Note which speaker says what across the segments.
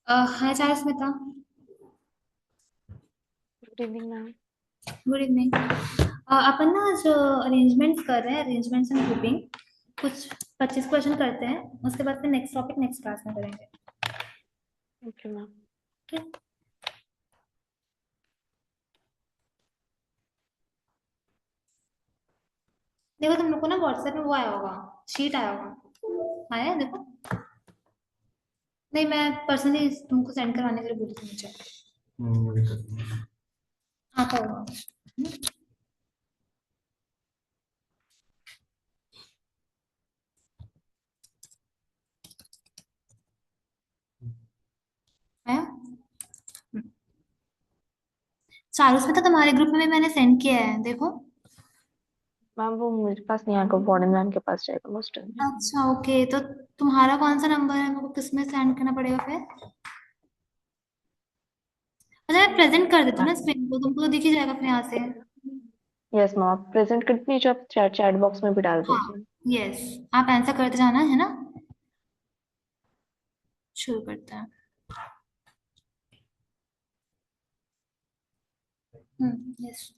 Speaker 1: हाय चार Smita.
Speaker 2: Good evening ma'am.
Speaker 1: Good evening. अपन ना जो अरेंजमेंट्स कर रहे हैं, अरेंजमेंट्स एंड ग्रुपिंग, कुछ 25 क्वेश्चन करते हैं। उसके बाद फिर नेक्स्ट टॉपिक नेक्स्ट क्लास में करेंगे।
Speaker 2: Okay ma'am.
Speaker 1: ठीक। देखो तुम लोग को ना व्हाट्सएप में वो आया होगा, शीट आया होगा। आया है देखो। नहीं, मैं पर्सनली तुमको सेंड करवाने के लिए बोली थी मुझे। आता होगा। आया। चारों में तो तुम्हारे ग्रुप में भी मैंने सेंड किया है, देखो।
Speaker 2: मैम वो मेरे पास नहीं आएगा, वार्डन मैम के पास जाएगा मोस्ट टाइम।
Speaker 1: अच्छा ओके, तो तुम्हारा कौन सा नंबर है, मेरे को किस में सेंड करना पड़ेगा फिर? अच्छा मैं प्रेजेंट कर देती हूँ ना स्क्रीन को, तुमको तो दिख ही जाएगा फिर यहाँ से।
Speaker 2: यस मैम, आप प्रेजेंट कर दीजिए, आप चैट चैट बॉक्स में भी डाल
Speaker 1: हाँ।
Speaker 2: दीजिए।
Speaker 1: यस। आप आंसर करते जाना है ना। शुरू करते हैं। यस।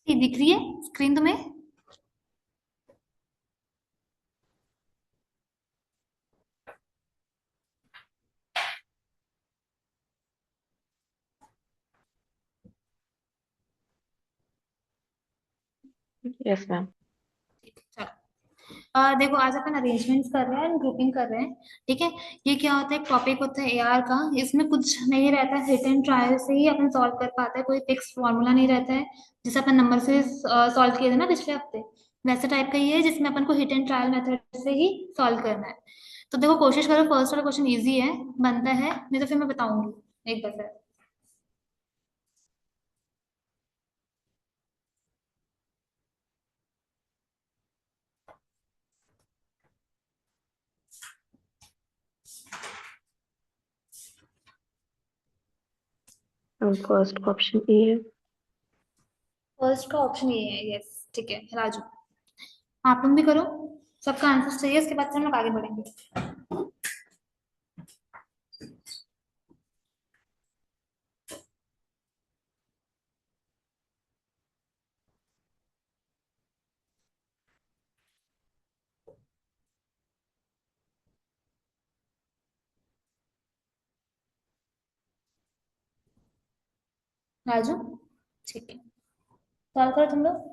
Speaker 1: ये दिख रही है स्क्रीन तुम्हें?
Speaker 2: Yes ma'am.
Speaker 1: चलो। देखो आज अपन अरेंजमेंट्स कर रहे हैं, ग्रुपिंग कर रहे हैं। ठीक है। ये क्या होता है, एक टॉपिक होता है एआर का। इसमें कुछ नहीं रहता है, हिट एंड ट्रायल से ही अपन सॉल्व कर पाते हैं, कोई फिक्स फॉर्मूला नहीं रहता है। जैसे अपन नंबर से सॉल्व किए थे ना पिछले हफ्ते, वैसे टाइप का ये है जिसमें अपन को हिट एंड ट्रायल मेथड से ही सॉल्व करना है। तो देखो कोशिश करो, फर्स्ट वाला क्वेश्चन इजी है, बनता है, नहीं तो फिर मैं बताऊंगी एक बार।
Speaker 2: फर्स्ट ऑप्शन ए है।
Speaker 1: फर्स्ट का ऑप्शन ये है, यस ठीक है राजू। आप लोग भी करो, सबका आंसर चाहिए, उसके बाद से हम लोग आगे बढ़ेंगे। राजू। ठीक है, सॉल्व करो तुम लोग।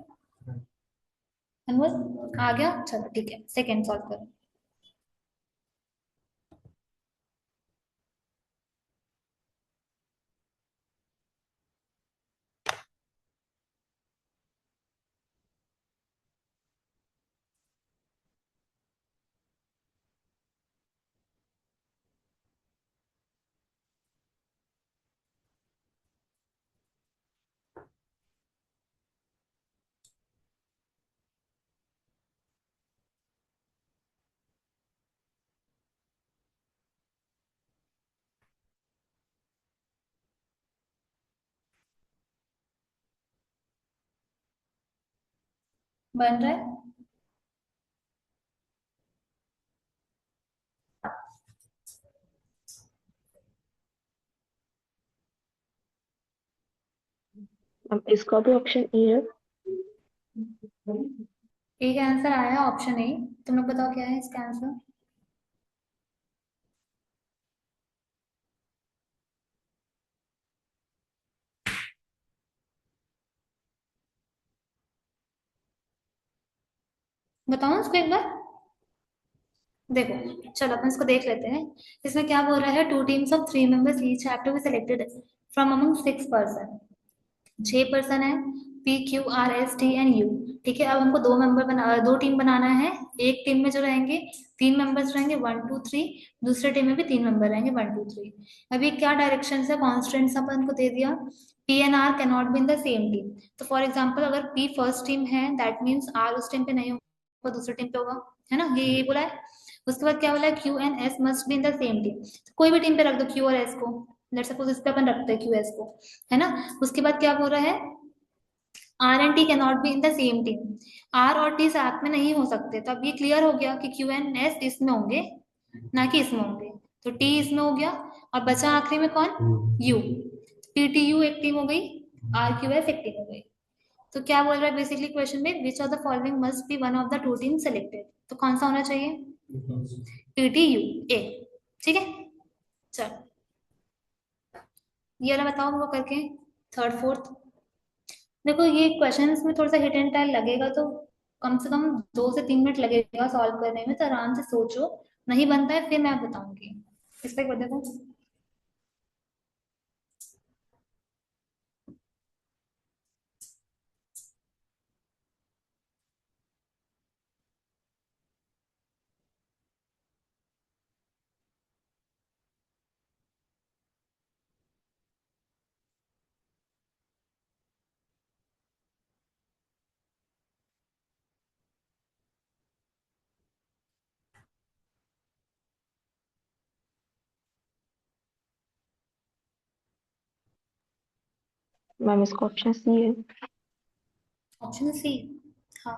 Speaker 1: अनमोल आ गया, चलो ठीक है, सेकेंड सॉल्व करो। बन रहा है।
Speaker 2: मैम इसका भी ऑप्शन ए है।
Speaker 1: एक आंसर आया, ऑप्शन ए। तुम लोग बताओ क्या है इसका आंसर। बताओ इसको एक बार। देखो चलो अपन इसको देख लेते हैं। इसमें क्या बोल रहा है, two teams of 3 members each have to be selected from among 6 person. 6 person है, P Q R S T and U. ठीक है, अब हमको दो टीम बनाना है। एक टीम में जो रहेंगे 3 मेंबर्स रहेंगे, 1 2 3। दूसरे टीम में भी 3 मेंबर रहेंगे, 1 2 3। अभी क्या डायरेक्शन है, कॉन्स्टेंट्स अपन को दे दिया। P and R can not be in the same team. तो फॉर एग्जाम्पल अगर पी फर्स्ट टीम है, दैट मीन्स आर उस टीम पे नहीं होगा, दूसरी टीम पे होगा। है ना, ये बोला है। उसके बाद क्या बोला है, Q and S must be in the same team. कोई भी टीम पे रख दो क्यू और एस को। लेट्स सपोज इस पे अपन रखते हैं क्यू एस को। है ना। उसके बाद क्या बोल रहा है, R and T can not be in the same team. R और टी साथ में नहीं हो सकते, तो अब ये क्लियर हो गया कि क्यू एंड एस इसमें होंगे, ना कि इसमें होंगे। तो टी इसमें हो गया, और बचा आखिरी में कौन, यू। पी टी यू एक टीम हो गई, आर क्यू एस एक टीम हो गई। तो क्या बोल रहा है बेसिकली क्वेश्चन में, which of the following must B one of the two team selected, तो कौन सा होना चाहिए, पी टी यू ए। ठीक है, चलो ये वाला बताओ हमको करके, थर्ड फोर्थ। देखो ये क्वेश्चंस में थोड़ा सा हिट एंड टाइल लगेगा, तो कम से कम 2 से 3 मिनट लगेगा सॉल्व करने में, तो आराम से सोचो। नहीं बनता है फिर मैं बताऊंगी। इस पे देखो,
Speaker 2: मैम इसका ऑप्शन सी है।
Speaker 1: Option C. हाँ।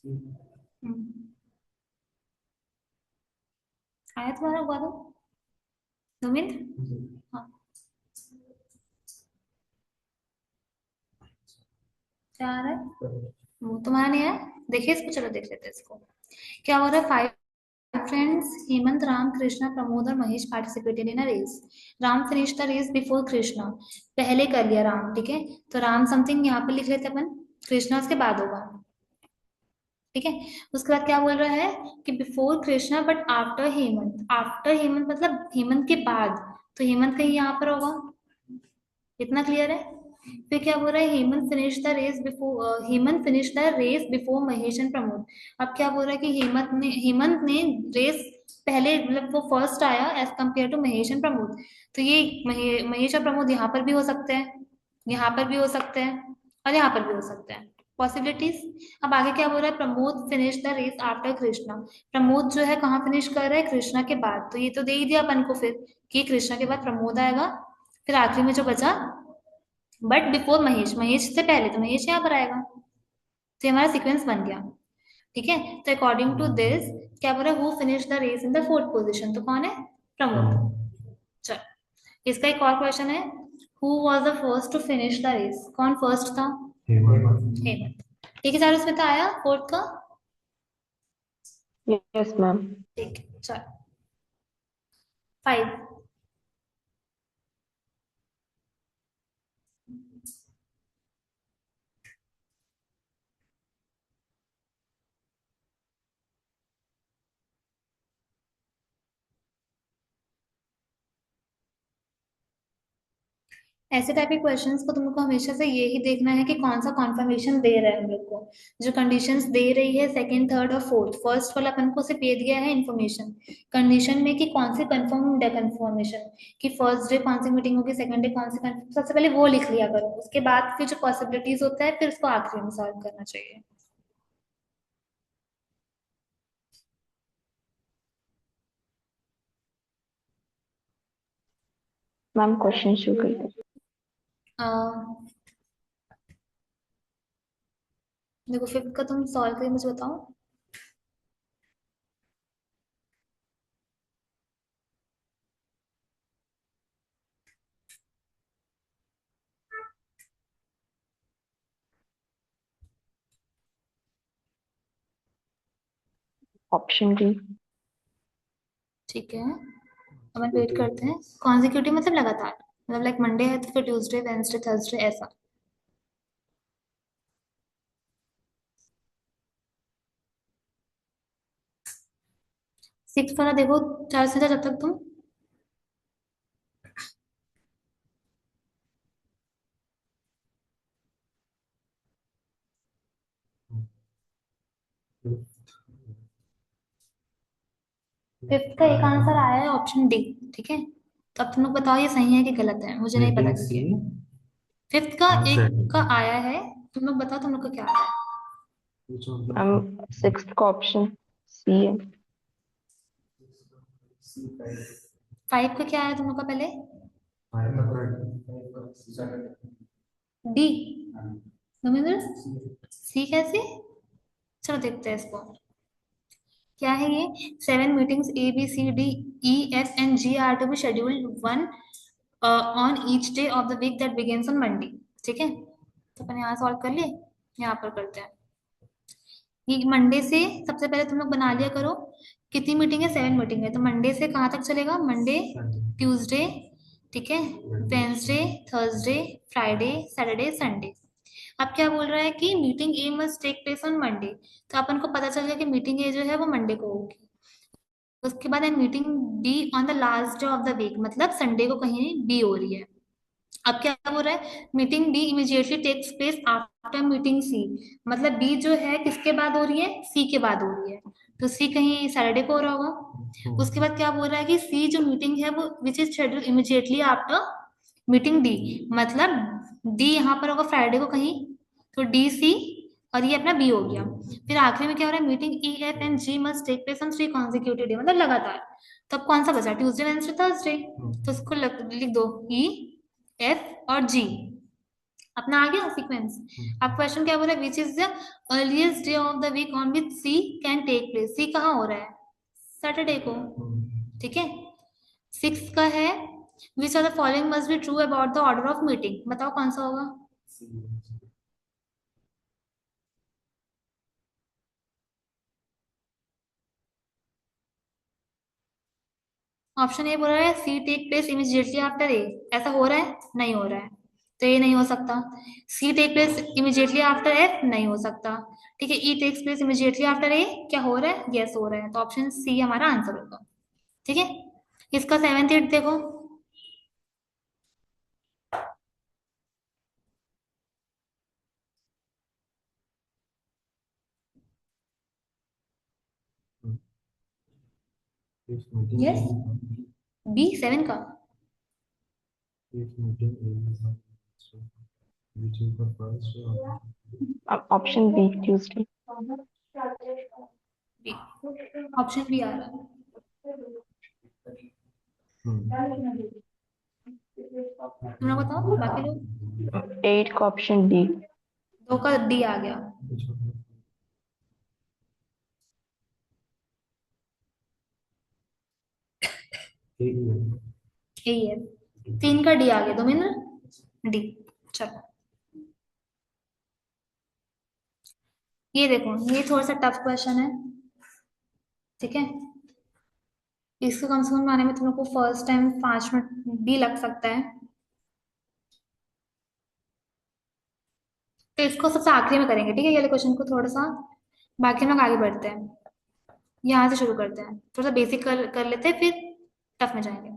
Speaker 1: हम्म, आया तुम्हारा गौतम, धर्मेंद्र। हाँ, क्या आ रहा है, वो तुम्हारा नहीं आया। देखिए इसको, चलो देख लेते हैं इसको। क्या हो रहा है, 5 friends हेमंत, राम, कृष्णा, प्रमोद और Mahesh participated in a race. Ram finish the race before Krishna, पहले कर लिया राम, ठीक है। तो राम समथिंग यहाँ पे लिख लेते हैं अपन, कृष्णा उसके बाद होगा, ठीक है। उसके बाद क्या बोल रहा है कि before Krishna but after Hemant, after Hemant मतलब हेमंत के बाद, तो हेमंत कहीं यहाँ पर होगा, इतना क्लियर है। फिर क्या बोल रहा है, Hemant finish the race before, Hemant finish the race before Mahesh and Pramod. अब क्या बोल रहा है कि हेमंत ने रेस पहले, मतलब वो फर्स्ट आया as compare to Mahesh and Pramod. तो ये महेश और प्रमोद यहाँ पर भी हो सकते हैं, यहाँ पर भी हो सकते हैं, और यहाँ पर भी हो सकते हैं, पॉसिबिलिटीज। अब आगे क्या बोल रहा है, Pramod finish the race after Krishna. Pramod जो है कहाँ फिनिश कर रहा है, कृष्णा के बाद, तो ये तो दे ही दिया अपन को फिर कि कृष्णा के बाद प्रमोद आएगा। फिर आखिरी में जो बचा, बट बिफोर महेश, महेश से पहले, तो महेश यहाँ पर आएगा। तो ये हमारा सीक्वेंस बन गया, ठीक है। तो अकॉर्डिंग टू दिस क्या बोला, who finish the race in the fourth position, तो कौन है, प्रमोद। चलो इसका एक और क्वेश्चन है, who was the first to finish the race, कौन फर्स्ट था, हेमंत। ठीक है चार, उसमें तो आया फोर्थ का।
Speaker 2: Yes ma'am.
Speaker 1: ठीक है चलो, 5। ऐसे टाइप के क्वेश्चंस को तुमको हमेशा से ये ही देखना है कि कौन सा कॉन्फर्मेशन दे रहा है हम लोग को। जो कंडीशंस दे रही है सेकंड, थर्ड और फोर्थ, फर्स्ट वाला अपन को सिर्फ ये दिया है इन्फॉर्मेशन, कंडीशन में कि कौन सी कंफर्म कंफर्मेशन, कि फर्स्ट डे कौन सी मीटिंग होगी, सेकंड डे कौन सी confirm- सबसे पहले वो लिख लिया करो, उसके बाद फिर जो पॉसिबिलिटीज होता है फिर उसको आखिरी में सॉल्व करना चाहिए।
Speaker 2: मैम क्वेश्चन शुरू कर दो।
Speaker 1: अह, देखो फिफ्थ का तुम सॉल्व करके मुझे बताओ।
Speaker 2: Option D.
Speaker 1: ठीक है, अपन वेट करते हैं। कॉन्जिक्यूटिव मतलब लगातार, मतलब लाइक मंडे है तो फिर ट्यूसडे, वेंसडे, थर्सडे, ऐसा। सिक्स वाला देखो, चार से जब तक तुम, फिफ्थ का एक आंसर आया है ऑप्शन डी, ठीक है। तो अब तुम लोग बताओ ये सही है कि गलत है, मुझे नहीं पता क्योंकि फिफ्थ का
Speaker 3: हाँ
Speaker 1: एक
Speaker 3: सेट।
Speaker 1: का आया है, तुम लोग बताओ तुम लोग का क्या आया है।
Speaker 2: मैम सिक्स्थ का ऑप्शन सी है।
Speaker 1: फाइव का क्या आया तुम लोग का पहले?
Speaker 3: फाइव।
Speaker 1: डी। धर्मेंद्र, सी कैसे? चलो देखते हैं इसको। क्या है ये? Seven meetings A B C D E F and G are to be scheduled one on each day of the week that begins on Monday. ठीक है, तो अपन यहाँ सॉल्व कर लिए, यहाँ पर करते हैं। ये मंडे से सबसे पहले तुम लोग बना लिया करो, कितनी मीटिंग है? सेवन मीटिंग है, तो मंडे से कहाँ तक चलेगा? मंडे, ट्यूसडे, ठीक है, Wednesday, Thursday, Friday, Saturday, Sunday. अब क्या बोल रहा है कि meeting A must take place on Monday, तो अपन को पता चल गया कि मीटिंग ए जो है वो मंडे को होगी। उसके बाद है meeting B on the last day of the week, मतलब संडे को कहीं बी हो रही है। अब क्या बोल रहा है? Meeting B immediately takes place after meeting C, मतलब बी जो है किसके बाद हो रही है? सी के बाद हो रही है, तो सी कहीं सैटरडे को हो रहा होगा। उसके बाद क्या बोल रहा है कि सी जो मीटिंग है वो which is schedule immediately after meeting D, मतलब डी यहाँ पर होगा फ्राइडे को कहीं, तो डी सी, और ये अपना बी हो गया। फिर आखिरी में क्या हो रहा है? Meeting E F and G must take place on three consecutive day, मतलब लगातार। तो अब कौन सा बचा? ट्यूसडे, वेडनेसडे, थर्सडे, तो उसको लिख दो ई एफ और जी, अपना आ गया सीक्वेंस। अब क्वेश्चन क्या बोला? Which is the earliest day of the week on which C can take place, C कहाँ हो रहा है? सैटरडे को, ठीक है। सिक्स का है, which are the following must be true about the order of meeting, बताओ कौन सा होगा? ऑप्शन ए बोल रहा है C take place immediately after A, ऐसा हो रहा है? नहीं हो रहा है, तो ये नहीं हो सकता। C take place immediately after F, नहीं हो सकता। ठीक है, E takes place immediately after A, क्या हो रहा है? यस हो रहा है, तो ऑप्शन सी हमारा आंसर होगा। ठीक है, इसका सेवेंथ एट देखो। यस, बी सेवन का।
Speaker 2: Option B Tuesday.
Speaker 1: B, option B आ रहा है। तुम लोग बताओ बाकी लोग।
Speaker 2: एट का ऑप्शन डी।
Speaker 1: दो का डी आ गया। ए है, तीन का डी आ गया दोमिंद्र, डी। चलो, ये देखो, ये थोड़ा सा टफ क्वेश्चन है, ठीक है। इसको कम से कम आने में तुम लोग को फर्स्ट टाइम 5 मिनट भी लग सकता है, तो इसको सबसे आखिरी में करेंगे, ठीक है, ये वाले क्वेश्चन को थोड़ा सा। बाकी हम लोग आगे बढ़ते हैं, यहाँ से शुरू करते हैं, थोड़ा सा बेसिक कर लेते हैं, फिर टफ में जाएंगे।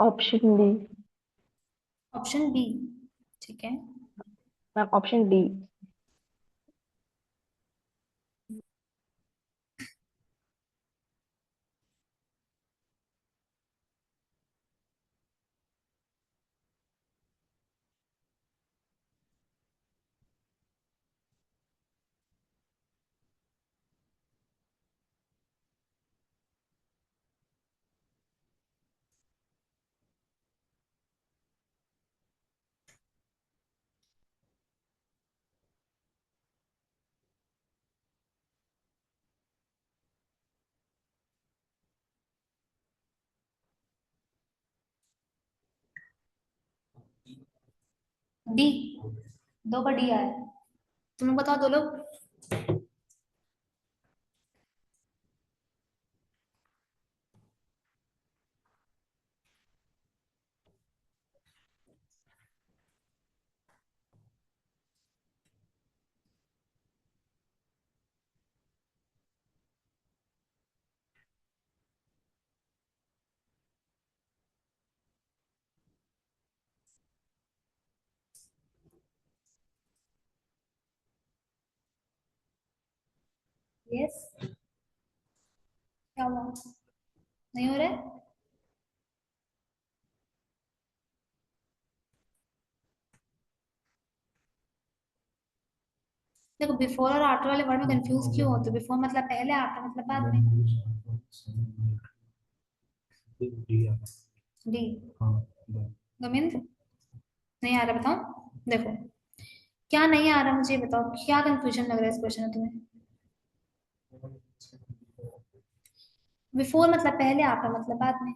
Speaker 2: Option B.
Speaker 1: ऑप्शन बी, ठीक है।
Speaker 2: Ma'am option D.
Speaker 1: डी, दो का डी आया है। तुम लोग बताओ, दो लोग। यस। क्या हुआ? नहीं हो रहा है? देखो बिफोर और आफ्टर वाले वर्ड में कंफ्यूज क्यों होते हो? बिफोर मतलब पहले, आफ्टर मतलब बाद में। डी। गोविंद, नहीं आ रहा बताओ। देखो, क्या नहीं आ रहा मुझे ये बताओ, क्या कंफ्यूजन लग रहा है इस क्वेश्चन में तुम्हें? बिफोर मतलब पहले, आफ्टर मतलब बाद में।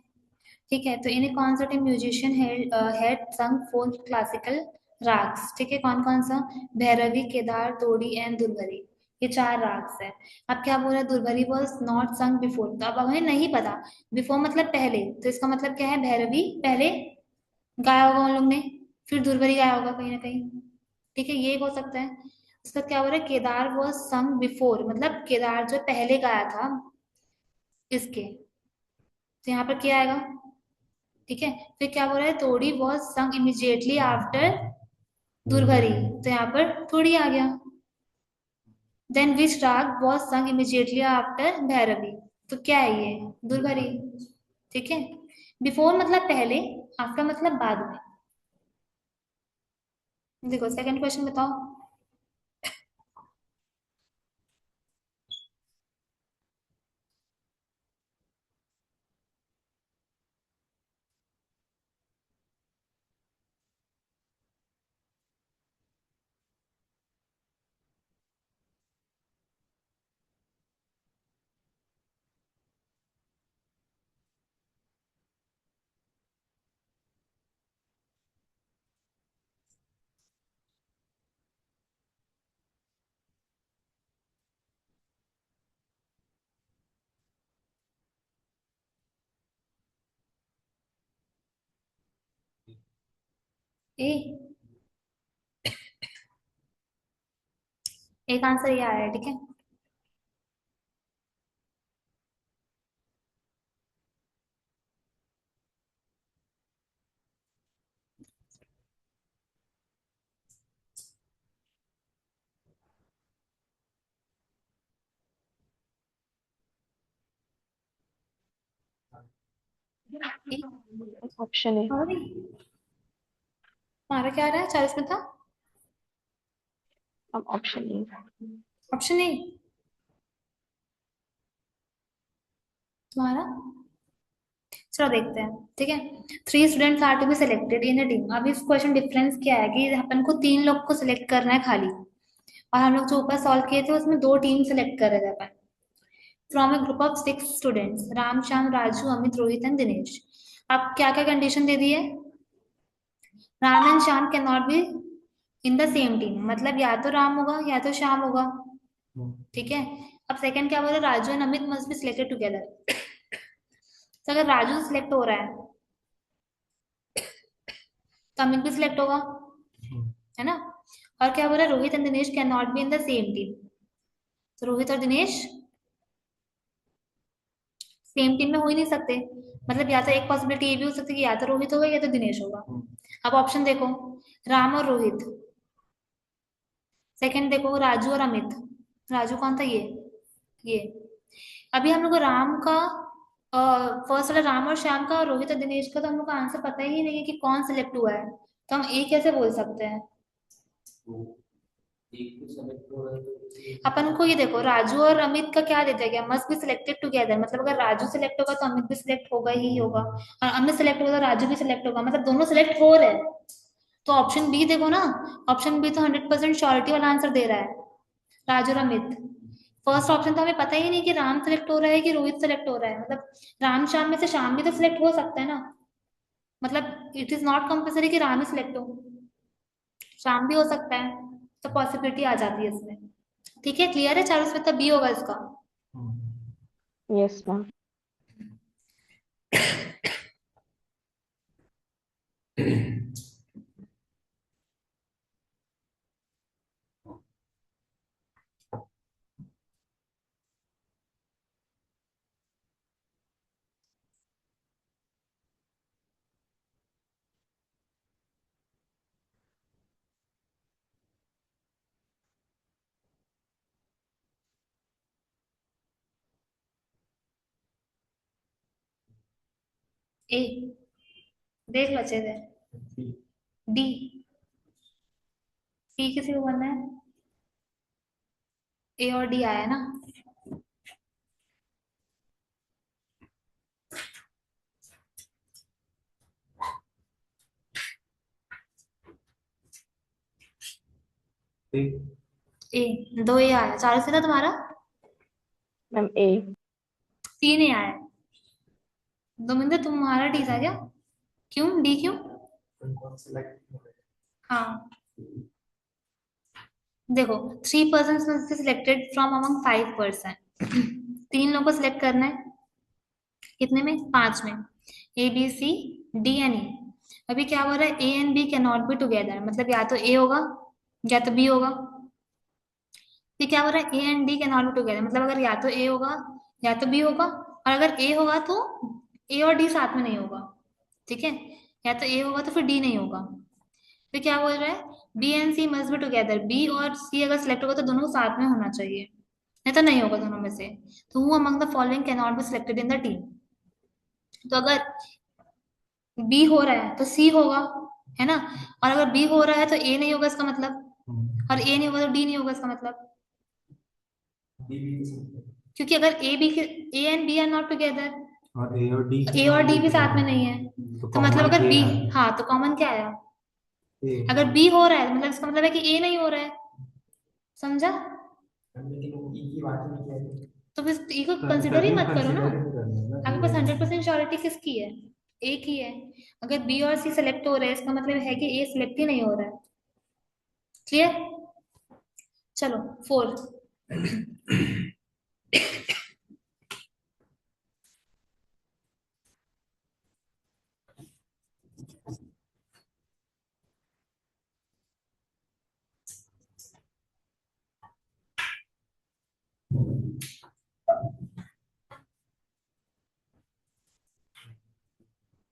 Speaker 1: ठीक है, तो इन कॉन्सर्ट म्यूजिशियन हैड संग फोर क्लासिकल राग्स। ठीक है, कौन कौन सा? भैरवी, केदार, तोड़ी एंड दुर्धरी। ये चार राग्स है। अब क्या बोल रहा है? दुर्धरी वॉज नॉट संग बिफोर, तो अब हमें नहीं पता। बिफोर मतलब पहले, तो इसका मतलब क्या है? भैरवी पहले गाया होगा उन लोग ने, फिर दुर्धरी गाया होगा कहीं ना कहीं। ठीक है, ये हो सकता है। उसका क्या बोल रहा है? केदार वॉज संग बिफोर, मतलब केदार जो पहले गाया था इसके, तो यहाँ पर क्या आएगा? ठीक है, फिर क्या बोल रहा है? तोड़ी वॉज संग इमिजिएटली आफ्टर दुर्भरी, तो यहाँ पर थोड़ी आ गया। देन विच राग वॉज संग इमिजिएटली आफ्टर भैरवी, तो क्या है ये? दुर्भरी। ठीक है, बिफोर मतलब पहले, आफ्टर मतलब बाद में। देखो सेकंड क्वेश्चन बताओ। ए, एक आंसर ये आया है। ठीक है, ए,
Speaker 2: ऑप्शन ए।
Speaker 1: अरे तुम्हारा क्या आ रहा है? 40 में था।
Speaker 2: अब ऑप्शन ए।
Speaker 1: ऑप्शन ए तुम्हारा। चलो देखते हैं। ठीक है, three students are to be selected in a team. अब इस क्वेश्चन डिफरेंस क्या है कि अपन को तीन लोग को सिलेक्ट करना है खाली, और हम लोग जो ऊपर सॉल्व किए थे उसमें दो टीम सिलेक्ट कर रहे थे अपन। From a group of six students, Ram, Shyam, Raju, Amit, Rohit and Dinesh. अब क्या क्या कंडीशन दे दी है? Ram and Shyam can not be in the same team, मतलब या तो राम होगा या तो श्याम होगा। ठीक है, अब सेकंड क्या बोला? Raju and Amit must be selected together. तो अगर राजू सिलेक्ट हो रहा है तो अमित भी सिलेक्ट होगा, है ना? और क्या बोला? Rohit and Dinesh can not be in the same team, तो रोहित और दिनेश सेम टीम में हो ही नहीं सकते। मतलब या तो एक पॉसिबिलिटी ये भी हो सकती है कि या तो रोहित होगा या तो दिनेश होगा। अब ऑप्शन देखो, राम और रोहित। सेकंड देखो, राजू और अमित। राजू कौन था? ये अभी हम लोग को राम का, फर्स्ट वाला राम और श्याम का और रोहित और दिनेश का तो हम लोग का आंसर पता ही नहीं है कि कौन सिलेक्ट हुआ है, तो हम एक कैसे बोल सकते हैं? अपन को ये देखो, राजू और अमित का क्या देता गया? मस्ट बी सिलेक्टेड टुगेदर, मतलब अगर राजू सिलेक्ट होगा तो अमित भी सिलेक्ट होगा ही होगा, और अमित सिलेक्ट होगा तो राजू भी सिलेक्ट होगा, मतलब दोनों सिलेक्ट हो रहे हैं। तो ऑप्शन बी देखो ना, ऑप्शन बी तो 100% श्योरिटी वाला आंसर दे रहा है, राजू और अमित। फर्स्ट ऑप्शन तो हमें पता ही नहीं कि राम सिलेक्ट हो रहा है कि रोहित सिलेक्ट हो रहा है, मतलब राम श्याम में से श्याम भी तो सिलेक्ट हो सकता है ना। मतलब इट इज नॉट कंपल्सरी कि राम ही सिलेक्ट हो, श्याम भी हो सकता है, तो पॉसिबिलिटी आ जाती है इसमें। ठीक है, क्लियर है? चारों में तो बी होगा इसका।
Speaker 2: Yes ma'am.
Speaker 1: ए, देख लो अच्छे से। डी, टी किसी को बनना है? ए और डी आया ना। ए, दो ए आया, चारों से था तुम्हारा।
Speaker 2: मैम ए।
Speaker 1: तीन ए आया। दोमिंदर तुम्हारा डी था क्या? क्यों डी क्यों? हाँ, देखो, 3 person selected from among 5 person. तीन लोगों को सिलेक्ट करना है, कितने में? पांच में। A B C D and E. अभी क्या हो रहा है, A and B can not be together, मतलब या तो ए होगा या तो बी होगा। ये क्या हो रहा है, A and D can not be together, मतलब अगर या तो ए होगा या तो बी होगा, और अगर ए होगा तो ए और डी साथ में नहीं होगा। ठीक है, या तो ए होगा तो फिर डी नहीं होगा। फिर क्या बोल रहा है, B and C must be together, B और सी अगर सिलेक्ट होगा तो दोनों साथ में होना चाहिए, नहीं तो नहीं होगा दोनों में से। तो who among the following can not B selected in the team. तो अगर बी हो रहा है तो सी होगा, है ना। और अगर बी हो रहा है तो ए नहीं होगा इसका मतलब, और ए नहीं होगा तो डी नहीं होगा इसका मतलब। क्योंकि अगर A and B are not together, A और डी भी साथ में नहीं है, तो मतलब अगर बी, हाँ तो कॉमन क्या आया? अगर बी हो रहा है मतलब इसका मतलब है कि ए नहीं हो रहा है, समझा? तो फिर ई को कंसिडर ही मत करो ना। आपके पास 100% श्योरिटी किसकी है? ए की है। अगर बी और सी सेलेक्ट हो रहे हैं इसका मतलब है कि ए सिलेक्ट ही नहीं हो रहा है। क्लियर? चलो, 4।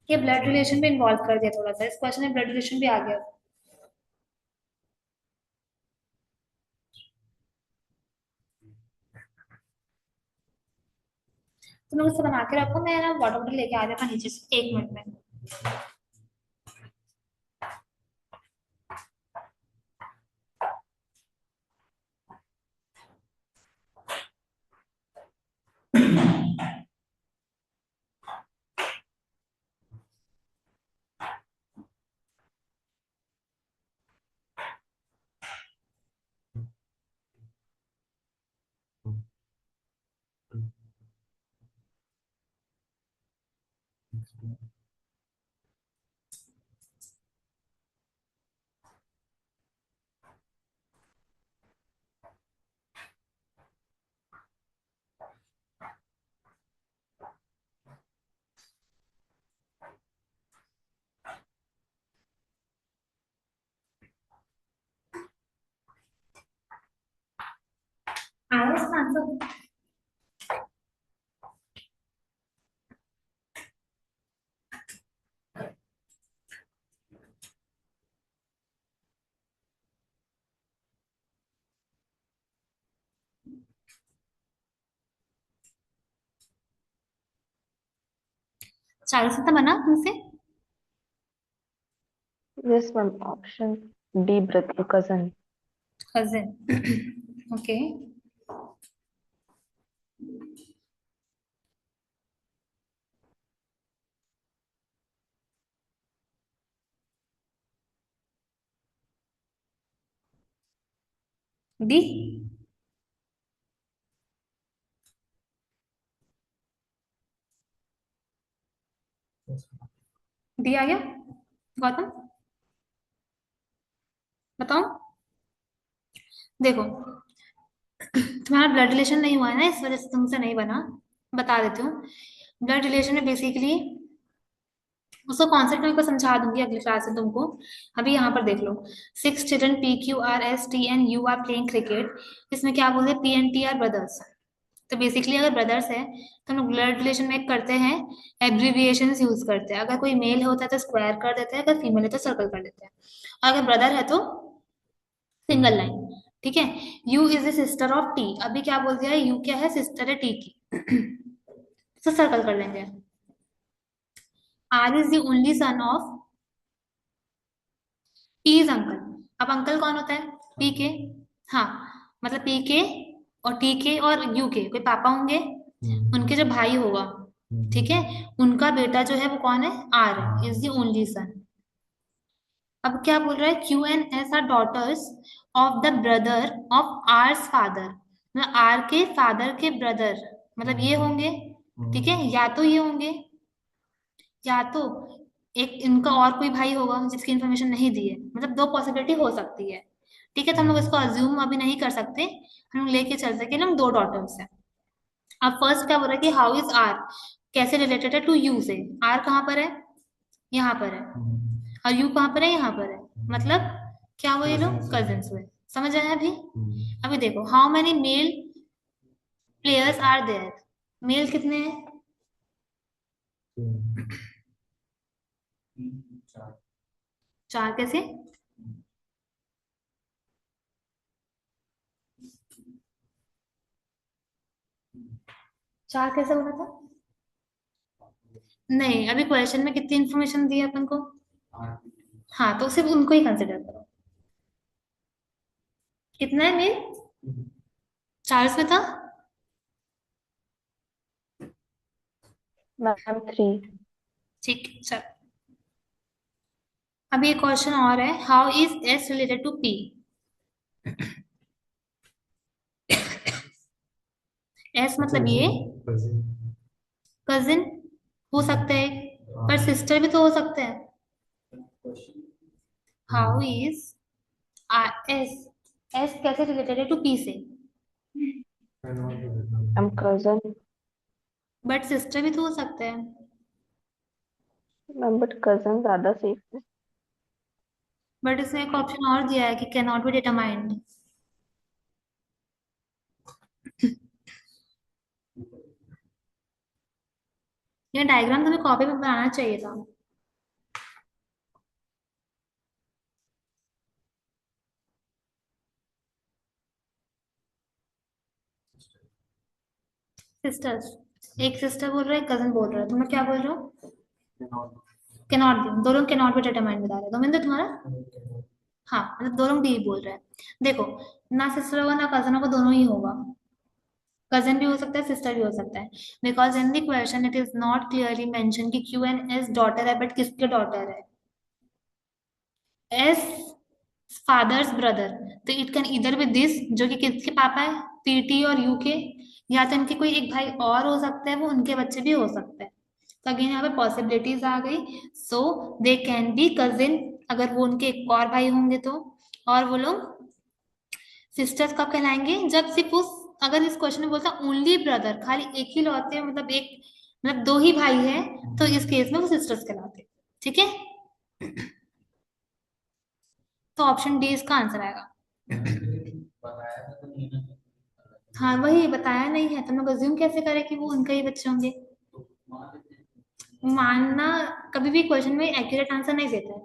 Speaker 1: ये ब्लड रिलेशन भी इन्वॉल्व कर दिया थोड़ा सा, इस क्वेश्चन में ब्लड रिलेशन भी आ गया। तुम लोग इसे बना के रखो, मैं ना वाटर बॉटल लेके आ जाता नीचे से 1 मिनट में। आया इसका आंसर? चारों से तो बना तुमसे।
Speaker 2: Yes ma'am, option D brother cousin.
Speaker 1: Cousin. Okay. D, D आ गया। गौतम, बताओ। देखो, तुम्हारा ब्लड रिलेशन नहीं हुआ है ना, इस वजह से तुमसे नहीं बना। बता देती हूँ। ब्लड रिलेशन में बेसिकली उसको कॉन्सेप्ट में को समझा दूंगी अगली क्लास में तुमको। अभी यहाँ पर देख लो, 6 children PQRST and U are playing cricket. इसमें क्या बोलते हैं, PNT आर ब्रदर्स। तो बेसिकली अगर ब्रदर्स है तो हम लोग ब्लड रिलेशन में करते हैं, एब्रीविएशन यूज करते हैं। अगर कोई मेल होता है तो स्क्वायर कर देते हैं, अगर फीमेल है तो सर्कल कर देते हैं, और अगर ब्रदर है तो सिंगल लाइन। ठीक है। You is the sister of T, अभी क्या बोल दिया है, यू क्या है, सिस्टर है टी की। तो सर्कल कर लेंगे। R is the only son of P is uncle. अब अंकल कौन होता है? पी के। हाँ, मतलब पी के और टी के और यू के कोई पापा होंगे, उनके जो भाई होगा, ठीक है, उनका बेटा जो है वो कौन है? R is the only son. अब क्या बोल रहा है? Q N S are daughters of the brother of R's father, मतलब आर के फादर के ब्रदर, मतलब ये होंगे, ठीक है, या तो ये होंगे, या तो एक इनका और कोई भाई होगा जिसकी इंफॉर्मेशन नहीं दी है, मतलब दो पॉसिबिलिटी हो सकती है। ठीक है, तो हम लोग इसको अज्यूम अभी नहीं कर सकते, हम लोग लेके चल सकते हैं, हम दो डॉटर्स हैं। अब फर्स्ट क्या बोल रहा है कि हाउ इज आर, कैसे रिलेटेड है टू यू से? आर कहाँ पर है? यहाँ पर है। और यू कहाँ पर है? यहाँ पर है। मतलब क्या हुए? ये लोग कजिन्स हुए। समझ आया अभी? अभी देखो, how many male players are there? Male कितने हैं? चार कैसे? चार कैसे बोला था? नहीं, अभी क्वेश्चन में कितनी इन्फॉर्मेशन दी है अपन को? हाँ, तो सिर्फ उनको ही कंसिडर करो। कितना है मेल? चार में था।
Speaker 2: मैम 3।
Speaker 1: ठीक है, चल। अभी एक क्वेश्चन और है, how is S related to P? S मतलब ये कजिन हो सकता है, पर सिस्टर भी तो हो सकता है। हाउ इज एस, एस कैसे रिलेटेड है टू पी से?
Speaker 2: Ma'am cousin.
Speaker 1: बट सिस्टर भी तो हो सकता है।
Speaker 2: मैम बट कजन ज्यादा सेफ है।
Speaker 1: बट इसमें एक ऑप्शन और दिया है कि कैन नॉट बी डिटरमाइंड। ये डायग्राम तुम्हें कॉपी पे बनाना चाहिए था। सिस्टर्स, एक सिस्टर बोल रहा है, कजन बोल रहा है, तुम लोग क्या बोल रहे हो? कैनॉट बी, दोनों कैनॉट बी डिटरमाइंड बता रहे हो, तो तुम्हारा। हाँ, मतलब दोनों भी बोल रहे हैं। देखो, ना सिस्टर होगा ना कजन होगा, दोनों ही होगा। कजन भी हो सकता है, सिस्टर भी हो सकता है, because in the question it is not clearly mention कि क्यू एन एस डॉटर है, बट किसके डॉटर है? एस फादर्स ब्रदर, तो इट कैन इधर बी दिस, जो कि किसके पापा है? पीटी और यू के, या तो इनके कोई एक भाई और हो सकता है, वो उनके बच्चे भी हो सकते हैं। तो अगेन यहाँ पे पॉसिबिलिटीज आ गई। सो दे कैन बी कजिन, अगर वो उनके एक और भाई होंगे तो। और वो लोग सिस्टर्स कब कहलाएंगे? जब सिर्फ उस, अगर इस क्वेश्चन में बोलता ओनली ब्रदर, खाली एक ही लौते, मतलब एक, मतलब दो ही भाई है, तो इस केस में वो सिस्टर्स कहलाते। ठीक है, तो ऑप्शन डी इसका आंसर आएगा। हाँ, वही बताया नहीं है, तो हम लोग अज्यूम कैसे करें कि वो उनके ही बच्चे होंगे? मानना कभी भी क्वेश्चन में एक्यूरेट आंसर नहीं देता है।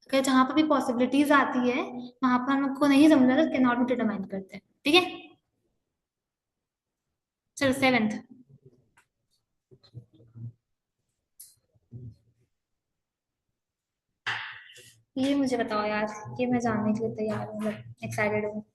Speaker 1: अगर जहां पर भी पॉसिबिलिटीज आती है, वहां पर हम लोग को नहीं समझ आता, कैन नॉट बी डिटरमाइन करते हैं। ठीक है, चलो सेवेंथ। ये मुझे बताओ यार, ये मैं जानने के लिए तैयार हूँ, मतलब एक्साइटेड हूँ।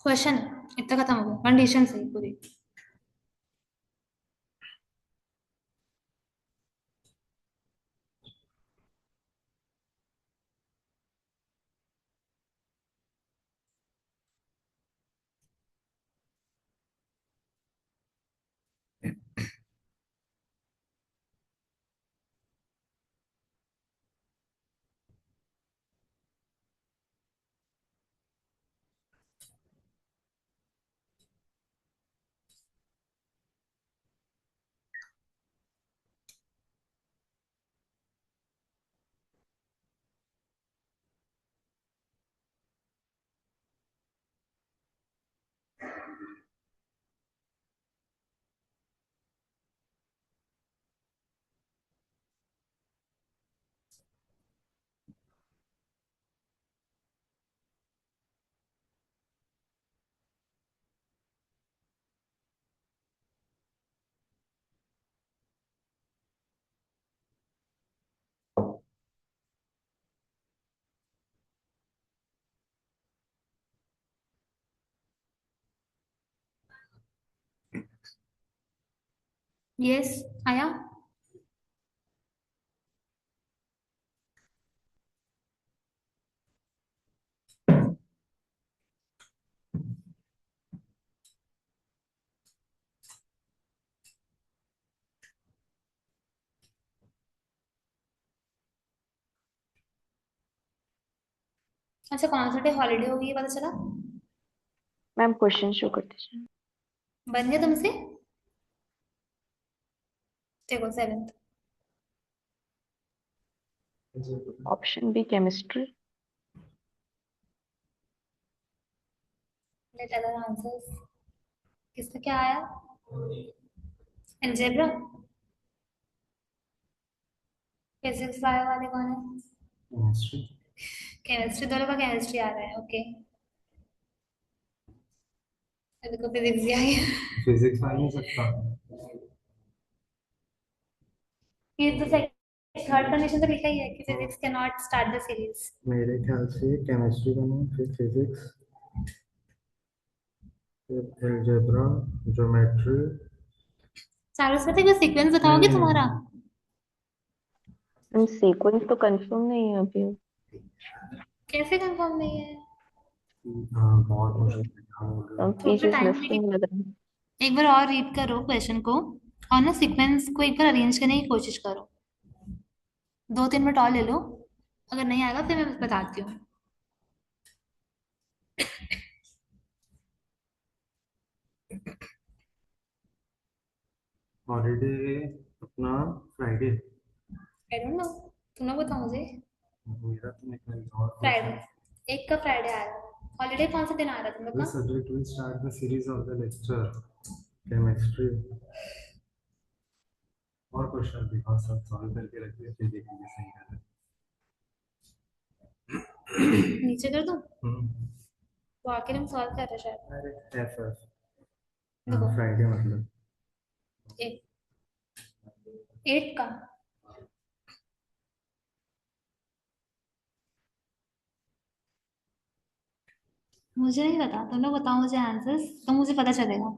Speaker 1: क्वेश्चन इतना खत्म हो गया, कंडीशन सही पूरी। यस, आया। अच्छा, कौन सा डे हॉलीडे होगी ये पता चला?
Speaker 2: मैम क्वेश्चन शो कर दीजिए।
Speaker 1: बन गया तुमसे? देखो 7th।
Speaker 2: Option B chemistry.
Speaker 1: Let other answers. किसका क्या आया? अलजेब्रा। फिजिक्स बायो वाले कौन है?
Speaker 3: केमिस्ट्री।
Speaker 1: केमिस्ट्री, दोनों का केमिस्ट्री आ रहा है, ओके। अभी को फिजिक्स भी आई है।
Speaker 3: फिजिक्स आ नहीं सकता।
Speaker 1: ये तो थर्ड कंडीशन तो लिखा ही है कि physics can not start the series.
Speaker 3: मेरे ख्याल से केमिस्ट्री का नाम, फिर फिजिक्स, फिर अलजेब्रा, ज्योमेट्री।
Speaker 1: सारस्वती का सीक्वेंस
Speaker 3: नहीं
Speaker 1: बताओगे
Speaker 3: नहीं
Speaker 1: तुम्हारा?
Speaker 3: नहीं।
Speaker 2: मैम सीक्वेंस तो कंफर्म नहीं है अभी।
Speaker 1: कैसे कंफर्म नहीं है?
Speaker 3: हाँ, बहुत मुश्किल है, हाँ, बोल रहे हो।
Speaker 1: थोड़ा सा
Speaker 2: पीछे
Speaker 1: टाइम लेके
Speaker 2: मिसिंग लग रहा है।
Speaker 1: एक बार और रीड करो क्वेश्चन को, और ना सीक्वेंस को एक बार अरेंज करने की कोशिश करो। 2-3 मिनट और ले लो, अगर नहीं आएगा फिर मैं बताती हूँ।
Speaker 3: हॉलीडे अपना फ्राइडे।
Speaker 1: आई डोंट नो, तुम लोग बताओ मुझे।
Speaker 3: मेरा तो निकल और कुछ है।
Speaker 1: फ्राइडे, एक का फ्राइडे आ रहा है। हॉलीडे कौन सा दिन आ रहा है तुम लोग
Speaker 3: The
Speaker 1: का?
Speaker 3: subject will start the series of the lecture chemistry। और क्वेश्चन दिखाओ, सब सॉल्व करके रखिए, फिर देखेंगे सही है।
Speaker 1: नीचे कर दूँ?
Speaker 3: हम्म।
Speaker 1: वो आखिर हम सॉल्व कर रहे हैं शायद।
Speaker 3: अरे ऐसा।
Speaker 1: देखो,
Speaker 3: हाँ, फ्राइडे मतलब।
Speaker 1: एक 8 का। मुझे नहीं पता, तुम लोग बताओ मुझे आंसर्स, तो मुझे पता चलेगा।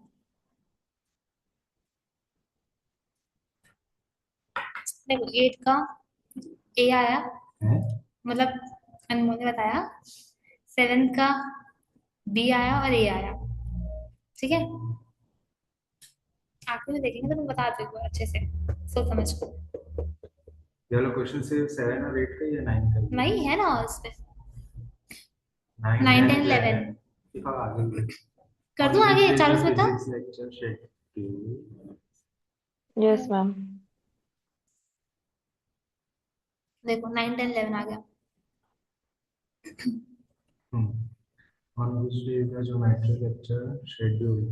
Speaker 1: देखो 8 का ए आया,
Speaker 3: है?
Speaker 1: मतलब अनमोल ने बताया। 7 का बी आया और ए आया, ठीक है। आखिर में देखेंगे तो तुम बता दो अच्छे से, सोच समझ को।
Speaker 3: ये वाला क्वेश्चन सिर्फ 7 और 8 का या 9 का भी है?
Speaker 1: नहीं है ना उसमें?
Speaker 3: 9
Speaker 1: 9, 10,
Speaker 3: 10
Speaker 1: 11
Speaker 3: 11। दिखाओ आगे भी।
Speaker 1: कर
Speaker 3: On
Speaker 1: दूं
Speaker 3: which
Speaker 1: आगे,
Speaker 3: day
Speaker 1: चालू
Speaker 3: the
Speaker 1: से बता।
Speaker 3: physics lecture schedule?
Speaker 2: Yes ma'am.
Speaker 1: देखो 9, 10, 11 आ गया।
Speaker 3: Hmm. On which day is the geometry lecture schedule?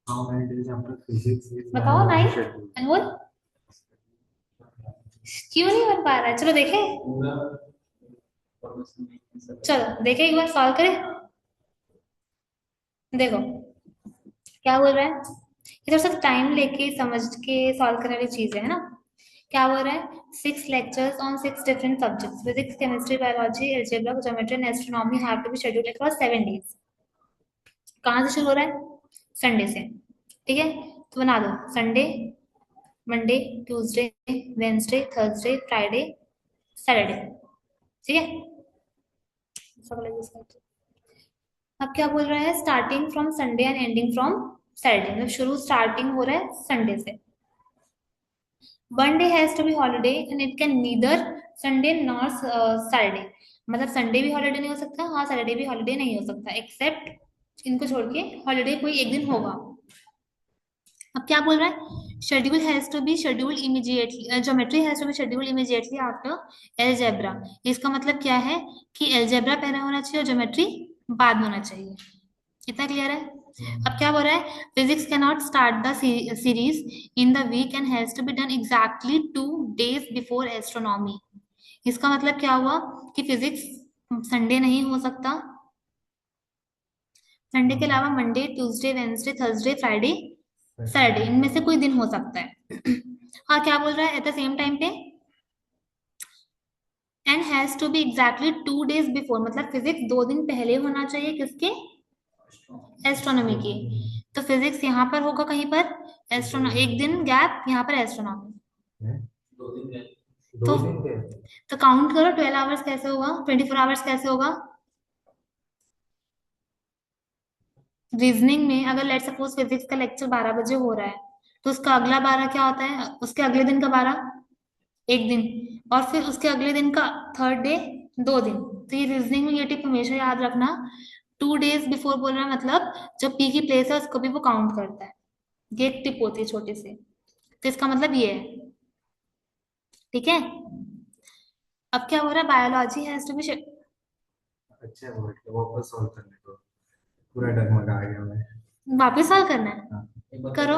Speaker 3: How many days after physics is
Speaker 1: बताओ
Speaker 3: geometry
Speaker 1: 9।
Speaker 3: schedule?
Speaker 1: अनमोल क्यों नहीं बन पा रहा है? चलो देखे, चलो देखे, एक बार सॉल्व करें। देखो क्या बोल रहा है, ये थोड़ा सा टाइम लेके समझ के सॉल्व करने वाली चीज है ना। क्या बोल रहा है? 6 lectures on 6 different subjects: physics, chemistry, biology, algebra, geometry and astronomy have to be scheduled across 7 days। कहाँ से शुरू हो रहा है? संडे से, ठीक है। तो बना दो Sunday, Monday, Tuesday, Wednesday, Thursday, Friday, Saturday, ठीक है। सब अलग use करते हैं। अब क्या बोल रहा है? Starting from Sunday and ending from Saturday, मतलब शुरू स्टार्टिंग हो रहा है संडे से। One day has to be holiday and it can neither Sunday nor Saturday, मतलब संडे भी हॉलीडे नहीं हो सकता, हाँ सैटरडे भी हॉलीडे नहीं हो सकता, एक्सेप्ट इनको छोड़ के हॉलीडे कोई एक दिन होगा। अब क्या बोल रहा है? Schedule has to be scheduled immediately, geometry has to be scheduled immediately after algebra. इसका मतलब क्या है कि एलजेब्रा पहले होना चाहिए और ज्योमेट्री बाद में होना चाहिए। कितना क्लियर है? अब क्या बोल रहा है? Physics can not start the series in the week end has to be done exactly 2 days before astronomy. इसका मतलब क्या हुआ कि फिजिक्स संडे नहीं हो सकता, संडे के अलावा Monday, Tuesday, Wednesday, Thursday, Friday, Saturday, इनमें से कोई दिन हो सकता है। हाँ क्या बोल रहा है? एट द सेम टाइम पे end has to be exactly 2 days before, मतलब फिजिक्स 2 दिन पहले होना चाहिए किसके, एस्ट्रोनॉमी की। तो फिजिक्स यहाँ पर होगा कहीं पर, एस्ट्रोनॉ एक दिन गैप यहाँ पर एस्ट्रोनॉमी।
Speaker 3: हैं?
Speaker 1: तो
Speaker 3: 2 दिन के?
Speaker 1: तो काउंट करो 12 आवर्स कैसे होगा, 24 आवर्स कैसे होगा। रीजनिंग में अगर लेट सपोज फिजिक्स का लेक्चर 12 बजे हो रहा है, तो उसका अगला 12 क्या होता है, उसके अगले दिन का 12 एक दिन, और फिर उसके अगले दिन का थर्ड डे 2 दिन। तो ये रीजनिंग में ये टिप हमेशा याद रखना, 2 days बिफोर बोल रहा है मतलब जो पी की प्लेस है उसको भी वो काउंट करता है। ये एक टिप होती है छोटी सी, तो इसका मतलब ये है। ठीक है, अब क्या हो रहा है, बायोलॉजी हैज टू बी,
Speaker 3: अच्छा बोल के वापस सॉल्व करने को पूरा डगमगा गया मैं।
Speaker 1: वापस सॉल्व करना है।
Speaker 3: हाँ।
Speaker 1: करो,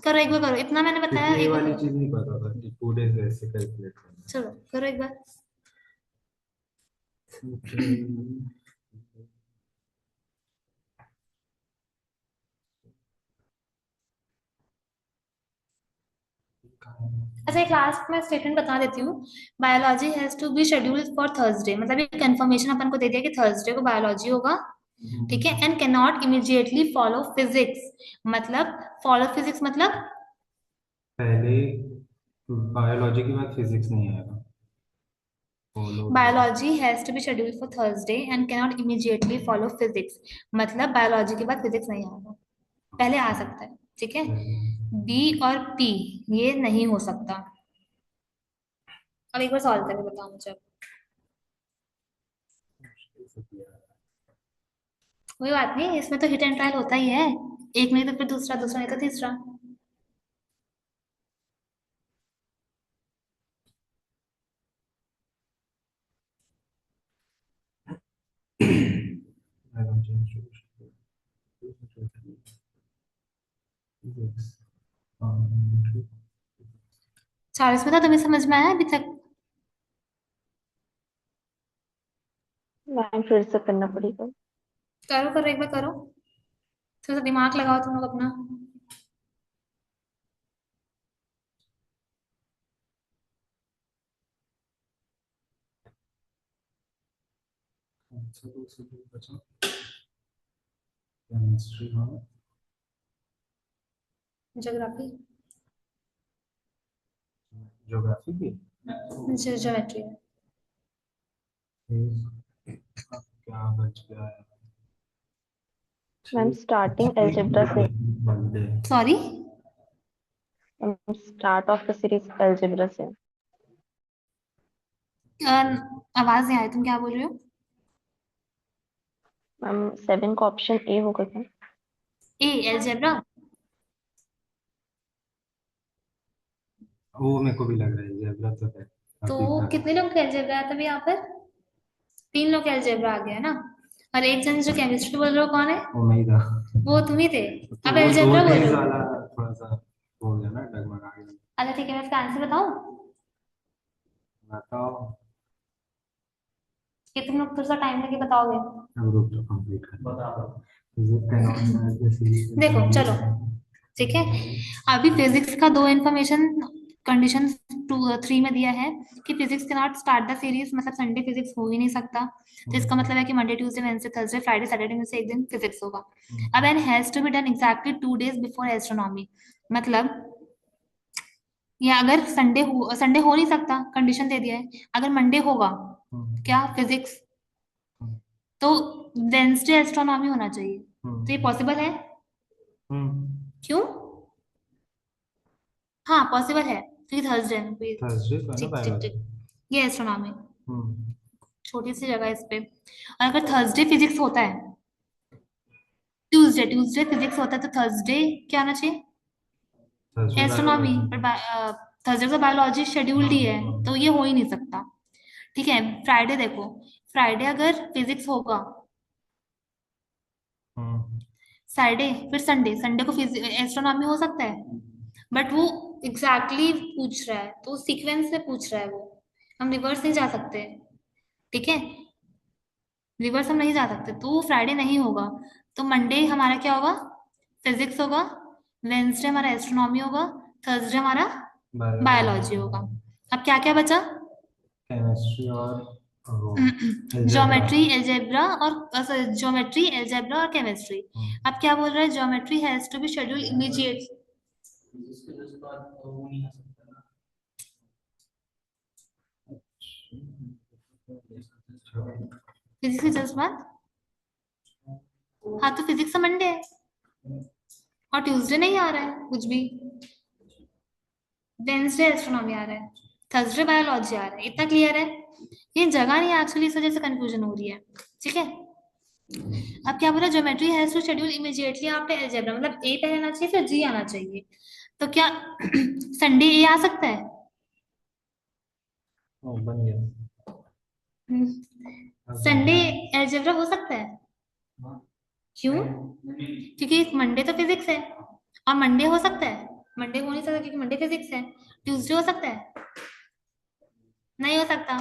Speaker 1: करो एक बार करो, इतना मैंने बताया,
Speaker 3: क्योंकि ये
Speaker 1: एक बार
Speaker 3: वाली
Speaker 1: करो।
Speaker 3: चीज नहीं पता था कि 2 days ऐसे कैलकुलेट करना
Speaker 1: चलो करो एक बार।
Speaker 3: है।
Speaker 1: अच्छा एक लास्ट में स्टेटमेंट बता देती हूँ, biology has to be scheduled for Thursday, मतलब ये कंफर्मेशन अपन को दे दिया कि थर्सडे को बायोलॉजी होगा। ठीक है, and can not immediately follow physics, मतलब फॉलो फिजिक्स मतलब
Speaker 3: पहले बायोलॉजी के बाद फिजिक्स नहीं आएगा, follow.
Speaker 1: Biology has to be scheduled for Thursday and can not immediately follow physics, मतलब बायोलॉजी के बाद फिजिक्स नहीं आएगा, पहले आ सकता है। ठीक है, बी और पी ये नहीं हो सकता। अब एक बार सॉल्व करके बताओ मुझे। कोई बात नहीं, इसमें तो हिट एंड ट्रायल होता ही है, एक नहीं तो फिर दूसरा, दूसरा नहीं तो तीसरा। चालीस में तो तुम्हें समझ में आया अभी तक।
Speaker 2: मैम फिर से करना पड़ेगा।
Speaker 1: करो करो एक बार करो, थोड़ा सा दिमाग लगाओ तुम लोग अपना।
Speaker 3: केमिस्ट्री हाँ,
Speaker 1: ज्योग्राफी,
Speaker 3: ज्योग्राफी की
Speaker 1: ज्योमेट्री।
Speaker 3: क्या बच गया है?
Speaker 2: मैम स्टार्टिंग अलजेब्रा से।
Speaker 3: Birthday.
Speaker 1: Sorry,
Speaker 2: start of the series algebra से।
Speaker 1: आवाज नहीं आई, तुम क्या बोल रहे हो।
Speaker 2: मैम 7 का ऑप्शन ए होगा क्या?
Speaker 1: ए अलजेब्रा,
Speaker 3: वो मेरे को भी लग रहा है जेब्रा तो है
Speaker 1: तो
Speaker 3: अभी तक।
Speaker 1: कितने लोग का अलजेब्रा है तभी यहाँ पर, 3 लोग का अलजेब्रा आ गया है ना, और एक जन जो केमिस्ट्री बोल रहे हो कौन है,
Speaker 3: वो नहीं था।
Speaker 1: वो तुम ही थे।
Speaker 3: तो
Speaker 1: अब
Speaker 3: वो दो
Speaker 1: अलजेब्रा
Speaker 3: डेज
Speaker 1: बोलो।
Speaker 3: वाला थोड़ा सा हो गया ना, डगमगा गया।
Speaker 1: अच्छा ठीक है, मैं इसका आंसर बताऊं
Speaker 3: बताओ।
Speaker 1: कि तुम लोग थोड़ा सा टाइम लगे बताओगे।
Speaker 3: अब रुक तो कंप्लीट कर बता दो। Physics can not match the series
Speaker 1: देखो चलो, ठीक है, अभी फिजिक्स का दो इंफॉर्मेशन कंडीशन 2 3 में दिया है कि physics can not start the series, मतलब संडे फिजिक्स हो ही नहीं सकता, तो इसका मतलब है कि Monday Tuesday Wednesday Thursday Friday Saturday में से एक दिन फिजिक्स होगा। अब an has to be done exactly 2 days before astronomy, मतलब ये अगर संडे हो नहीं सकता, कंडीशन दे दिया है, अगर मंडे होगा क्या फिजिक्स, तो वेंसडे एस्ट्रोनॉमी होना चाहिए, तो ये पॉसिबल है। क्यों, हाँ पॉसिबल है क्योंकि थर्सडे है,
Speaker 3: थर्सडे को है ना
Speaker 1: ठीक ठीक
Speaker 3: बायोलॉजी।
Speaker 1: ठीक, ये एस्ट्रोनॉमी, छोटी सी जगह है इस पे। और अगर थर्सडे फिजिक्स होता है, ट्यूसडे ट्यूसडे फिजिक्स होता है, तो थर्सडे क्या आना चाहिए,
Speaker 3: थर्सडे
Speaker 1: एस्ट्रोनॉमी,
Speaker 3: बायोलॉजी।
Speaker 1: पर थर्सडे तो बायोलॉजी शेड्यूल्ड ही है, तो ये हो ही नहीं सकता। ठीक है, फ्राइडे देखो, फ्राइडे अगर फिजिक्स होगा, फ्राइडे फिर संडे, संडे को एस्ट्रोनॉमी हो सकता है, बट वो एग्जैक्टली पूछ रहा है, तो सीक्वेंस में पूछ रहा है वो, हम रिवर्स नहीं जा सकते। ठीक है, रिवर्स हम नहीं जा सकते, तो वो फ्राइडे नहीं होगा, तो मंडे हमारा क्या होगा, फिजिक्स होगा, वेंसडे हमारा एस्ट्रोनॉमी होगा, थर्सडे हमारा बायोलॉजी होगा। अब क्या क्या बचा,
Speaker 3: केमिस्ट्री और
Speaker 1: ज्योमेट्री एल्जेब्रा और ज्योमेट्री एल्जेब्रा और केमिस्ट्री। अब क्या बोल रहा है, geometry has to be schedule immediate. Physics के जस्ट बाद, हाँ तो फिजिक्स का मंडे है और ट्यूसडे नहीं आ रहा है कुछ भी। वेंसडे एस्ट्रोनॉमी आ रहा है, थर्सडे बायोलॉजी आ रहा है। इतना क्लियर है? ये जगह नहीं है एक्चुअली, इस वजह से कंफ्यूजन हो रही है। ठीक है, अब क्या बोला, geometry has to schedule immediately after algebra, मतलब ए पहले आना चाहिए फिर जी आना चाहिए। तो क्या संडे ए आ सकता है?
Speaker 3: बन गया।
Speaker 1: संडे अलजेब्रा हो सकता है? क्यों? क्योंकि मंडे तो फिजिक्स है और मंडे हो सकता है। मंडे हो नहीं सकता क्योंकि मंडे फिजिक्स है। ट्यूसडे हो सकता है? नहीं हो सकता।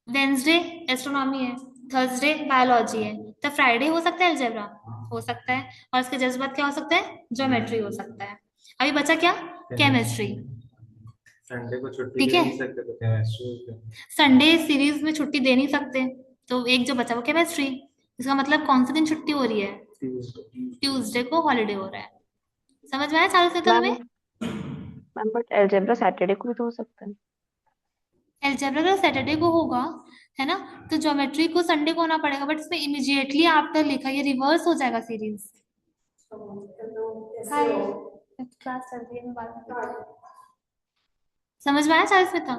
Speaker 1: वेंसडे एस्ट्रोनॉमी है, थर्सडे बायोलॉजी है, तो फ्राइडे हो सकता है अलजेब्रा? हो सकता है। और उसके जस्ट बाद क्या हो सकता है, ज्योमेट्री हो सकता है। अभी बचा क्या, केमिस्ट्री।
Speaker 3: संडे को छुट्टी
Speaker 1: ठीक
Speaker 3: दे
Speaker 1: है,
Speaker 3: नहीं सकते तो केमिस्ट्री।
Speaker 1: संडे सीरीज में छुट्टी दे नहीं सकते, तो एक जो बचा वो केमिस्ट्री। इसका मतलब कौन से दिन छुट्टी हो रही है, ट्यूसडे को हॉलीडे हो रहा है। समझ में आया चालू से
Speaker 2: मैम
Speaker 1: तुम्हें?
Speaker 2: मैम बट अलजेब्रा सैटरडे को भी तो हो सकता है।
Speaker 1: एल्जेब्रा का सैटरडे को होगा, है ना? तो ज्योमेट्री को संडे को होना पड़ेगा, बट इसमें इमीडिएटली आफ्टर लिखा, ये रिवर्स हो जाएगा सीरीज। हाय, क्लास चल रही है, मैं बात में करती हूँ। समझ में आया चार्ल्स में था?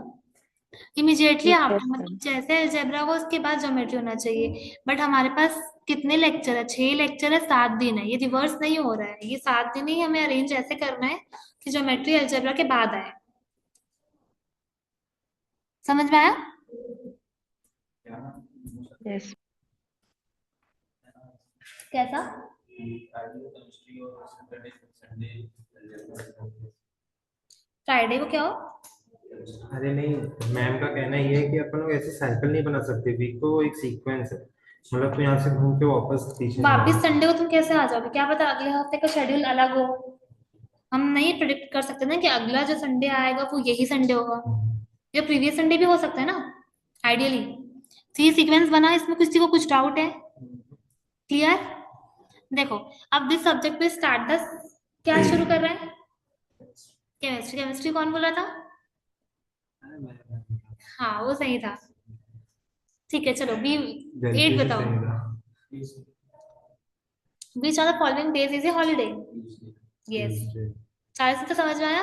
Speaker 1: इमीडिएटली आफ्टर,
Speaker 2: यस
Speaker 1: मतलब
Speaker 2: मैम।
Speaker 1: जैसे अलजेब्रा को उसके बाद ज्योमेट्री होना चाहिए। बट हमारे पास कितने लेक्चर है, 6 लेक्चर है, 7 दिन है, ये रिवर्स नहीं हो रहा है। ये 7 दिन ही हमें अरेंज ऐसे करना है कि ज्योमेट्री अलजेब्रा के बाद आए। समझ में आया?
Speaker 2: यस
Speaker 1: कैसा? फ्राइडे को क्या हो?
Speaker 3: अरे नहीं, मैम का कहना ये है कि अपन लोग ऐसे साइकिल नहीं बना सकते, वीक को एक सीक्वेंस है। मतलब तो यहाँ से घूम के वापस पीछे नहीं
Speaker 1: वापिस
Speaker 3: आना।
Speaker 1: संडे को तुम कैसे आ जाओगे, क्या पता अगले हफ्ते का शेड्यूल अलग हो। हम नहीं प्रिडिक्ट कर सकते ना कि अगला जो संडे आएगा वो यही संडे होगा, या प्रीवियस संडे भी हो सकता है ना, आइडियली। तो ये सीक्वेंस बना, इसमें किसी को कुछ डाउट है? क्लियर? देखो, अब दिस सब्जेक्ट पे स्टार्ट द, क्या शुरू कर रहा है, केमिस्ट्री। केमिस्ट्री कौन बोला था? हाँ वो सही था। ठीक है चलो, बी
Speaker 3: गलती
Speaker 1: 8
Speaker 3: से
Speaker 1: बताओ।
Speaker 3: सही था।
Speaker 1: Which of the following days is a holiday. Yes,
Speaker 3: Tuesday.
Speaker 1: 40 से तो समझ में आया।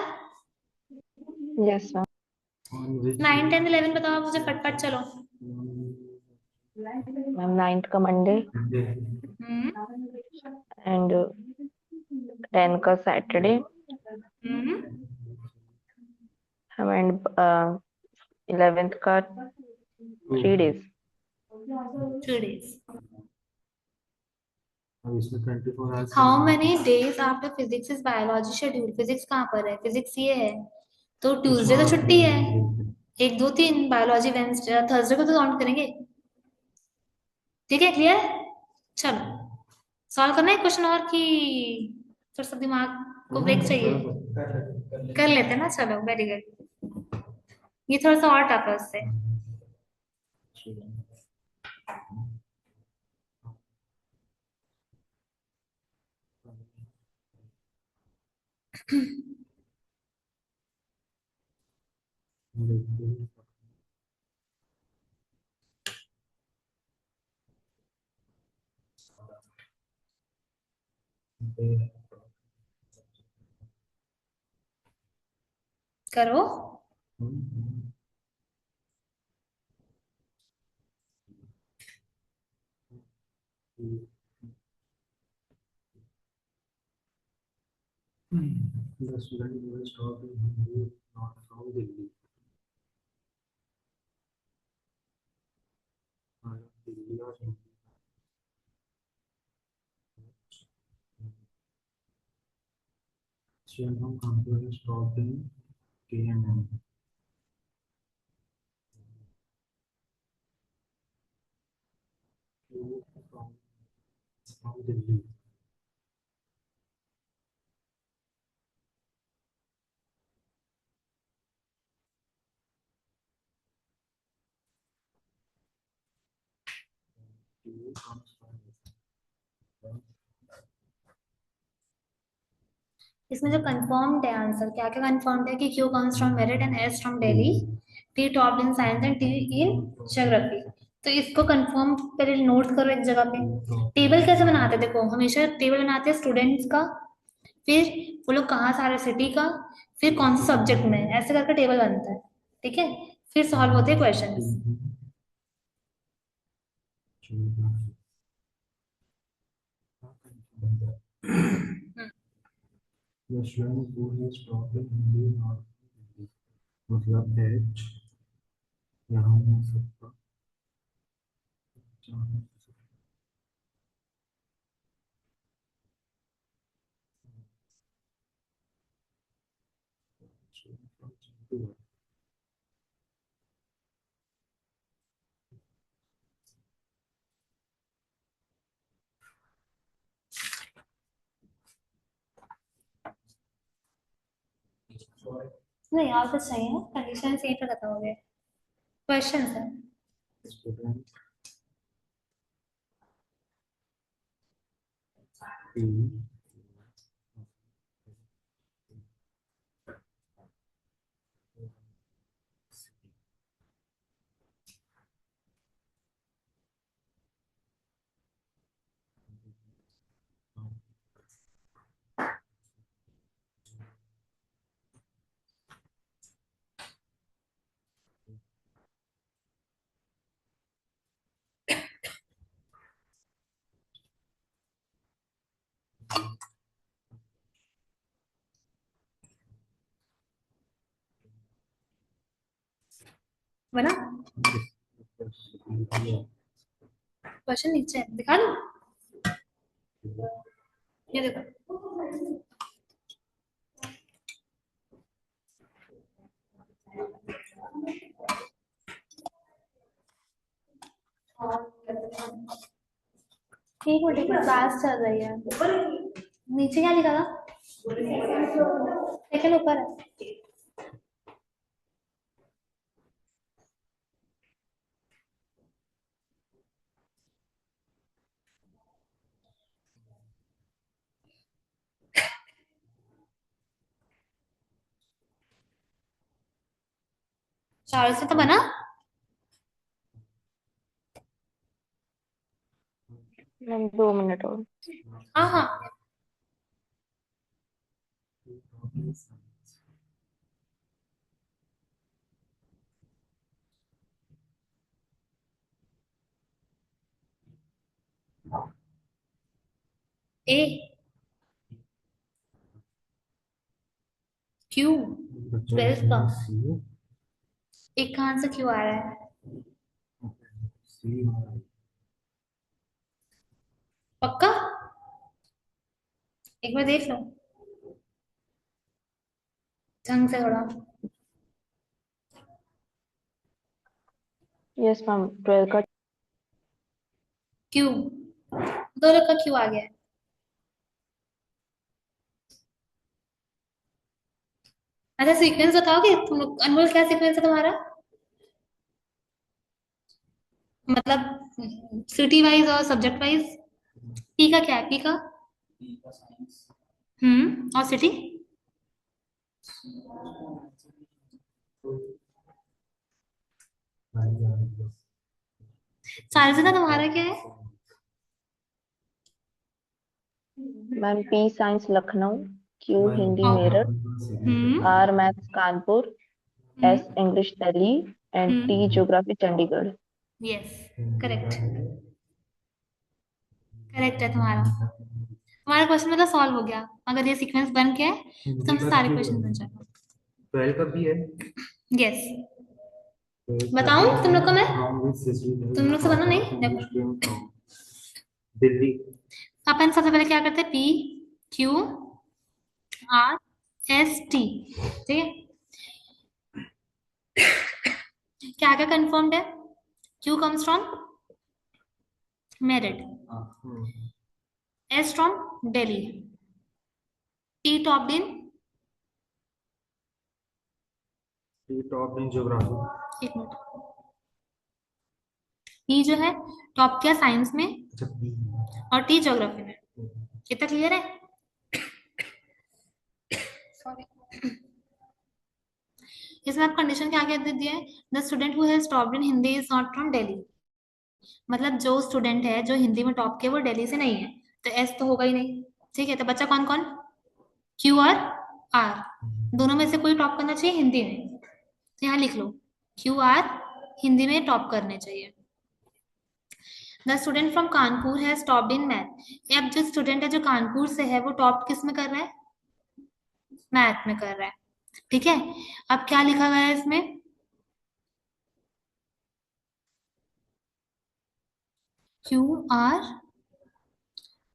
Speaker 2: Yes ma'am.
Speaker 3: On which
Speaker 1: 9,
Speaker 3: day?
Speaker 1: 10, 11 बताओ मुझे फटफट, चलो।
Speaker 2: मैम नाइन्थ का मंडे
Speaker 3: Monday.
Speaker 1: हम्म।
Speaker 2: एंड 10 का सैटरडे
Speaker 1: हम्म।
Speaker 2: एंड 11th का 3 days।
Speaker 1: 3 days।
Speaker 3: अब इसमें 24 आवर्स के
Speaker 1: हाउ
Speaker 3: लिए
Speaker 1: many days after physics is biology schedule? Physics कहाँ पर है, फिजिक्स ये है, तो
Speaker 3: कुछ
Speaker 1: ट्यूसडे तो
Speaker 3: और
Speaker 1: छुट्टी है।
Speaker 3: दिन।
Speaker 1: 1, 2, 3 बायोलॉजी, वेंसडे थर्सडे को तो काउंट करेंगे। ठीक है, क्लियर? चलो, सॉल्व करना है क्वेश्चन और कि थोड़ा सा दिमाग को ब्रेक चाहिए? कर लेते हैं ना, चलो वेरी गुड। ये थोड़ा सा और टफ है उससे। करो।
Speaker 3: The student will stop in Hindi, not from Delhi. Delhi or Hindi. Student from Kanpur will stop in KMM. From, from Delhi.
Speaker 1: इसमें जो कंफर्म्ड है आंसर, क्या क्या कंफर्म्ड है कि Q comes from merit and S from Delhi, T topped in science and T in geography. तो इसको confirm पहले नोट करो एक जगह पे। टेबल कैसे बनाते हैं, देखो हमेशा टेबल बनाते हैं स्टूडेंट्स का, फिर वो लोग कहाँ से आ रहे सिटी का, फिर कौन से सब्जेक्ट में, ऐसे करके टेबल बनता है। ठीक है, फिर सॉल्व होते हैं क्वेश्चंस।
Speaker 3: मतलब एच यहाँ हो सकता
Speaker 1: नहीं और कुछ नहीं है, कंडीशन यहीं पे खत्म हो गए, क्वेश्चन है।
Speaker 3: स्टूडेंट
Speaker 1: बना क्वेश्चन नीचे है, दिखा दो, ये देखो। एक मिनट क्लास चल रही है, नीचे क्या लिखा था, सेकंड ऊपर है। चार से तो बना।
Speaker 2: मैम 2 मिनट और।
Speaker 1: हाँ हाँ, ए क्यू 12 का, एक कहाँ से क्यू आ रहा है, पक्का एक बार देख लो ढंग से थोड़ा।
Speaker 2: यस मैम 12 का।
Speaker 1: क्यू दो का क्यू आ गया है। अच्छा सीक्वेंस बताओगे तुम लोग, अनमोल क्या सीक्वेंस है तुम्हारा, मतलब सिटी वाइज और सब्जेक्ट वाइज। पी का क्या है, पी का, और सिटी, सारे का तुम्हारा क्या है।
Speaker 2: Ma'am P science Lucknow, Q Hindi
Speaker 1: और
Speaker 2: Meerut, R maths Kanpur,
Speaker 1: hmm
Speaker 2: S English Delhi and T geography Chandigarh.
Speaker 1: Yes, correct, correct है तुम्हारा। तुम्हारा क्वेश्चन मतलब सॉल्व हो गया, अगर ये सीक्वेंस बन गया है तो तुमसे सारे क्वेश्चन बन जाएगा।
Speaker 3: 12 का भी है।
Speaker 1: यस, बताऊं तुम लोग को मैं, तुम लोग से बना नहीं देखो।
Speaker 3: दिल्ली।
Speaker 1: अपन सबसे पहले क्या करते हैं, P Q R S T, ठीक है, क्या क्या कंफर्म्ड है, Q comes from merit, S from Delhi, T topped in,
Speaker 3: top in geography.
Speaker 1: एक मिनट, ई जो है टॉप किया साइंस में
Speaker 3: अच्छा बी।
Speaker 1: और टी ज्योग्राफी में। कितना क्लियर है? सॉरी। इसमें आप कंडीशन क्या क्या दे दिया है? The student who has topped in Hindi is not from Delhi. मतलब जो स्टूडेंट है जो हिंदी में टॉप किया वो दिल्ली से नहीं है, तो एस तो होगा ही नहीं। ठीक है, तो बच्चा कौन कौन? क्यू और आर, दोनों में से कोई टॉप करना चाहिए हिंदी में। तो यहाँ लिख लो क्यू आर हिंदी में टॉप करने चाहिए। The student from Kanpur has topped in math. अब जो स्टूडेंट है जो कानपुर से है वो टॉप किस में कर रहा है? मैथ में कर रहा है। ठीक है, अब क्या लिखा गया है इसमें? क्यू आर,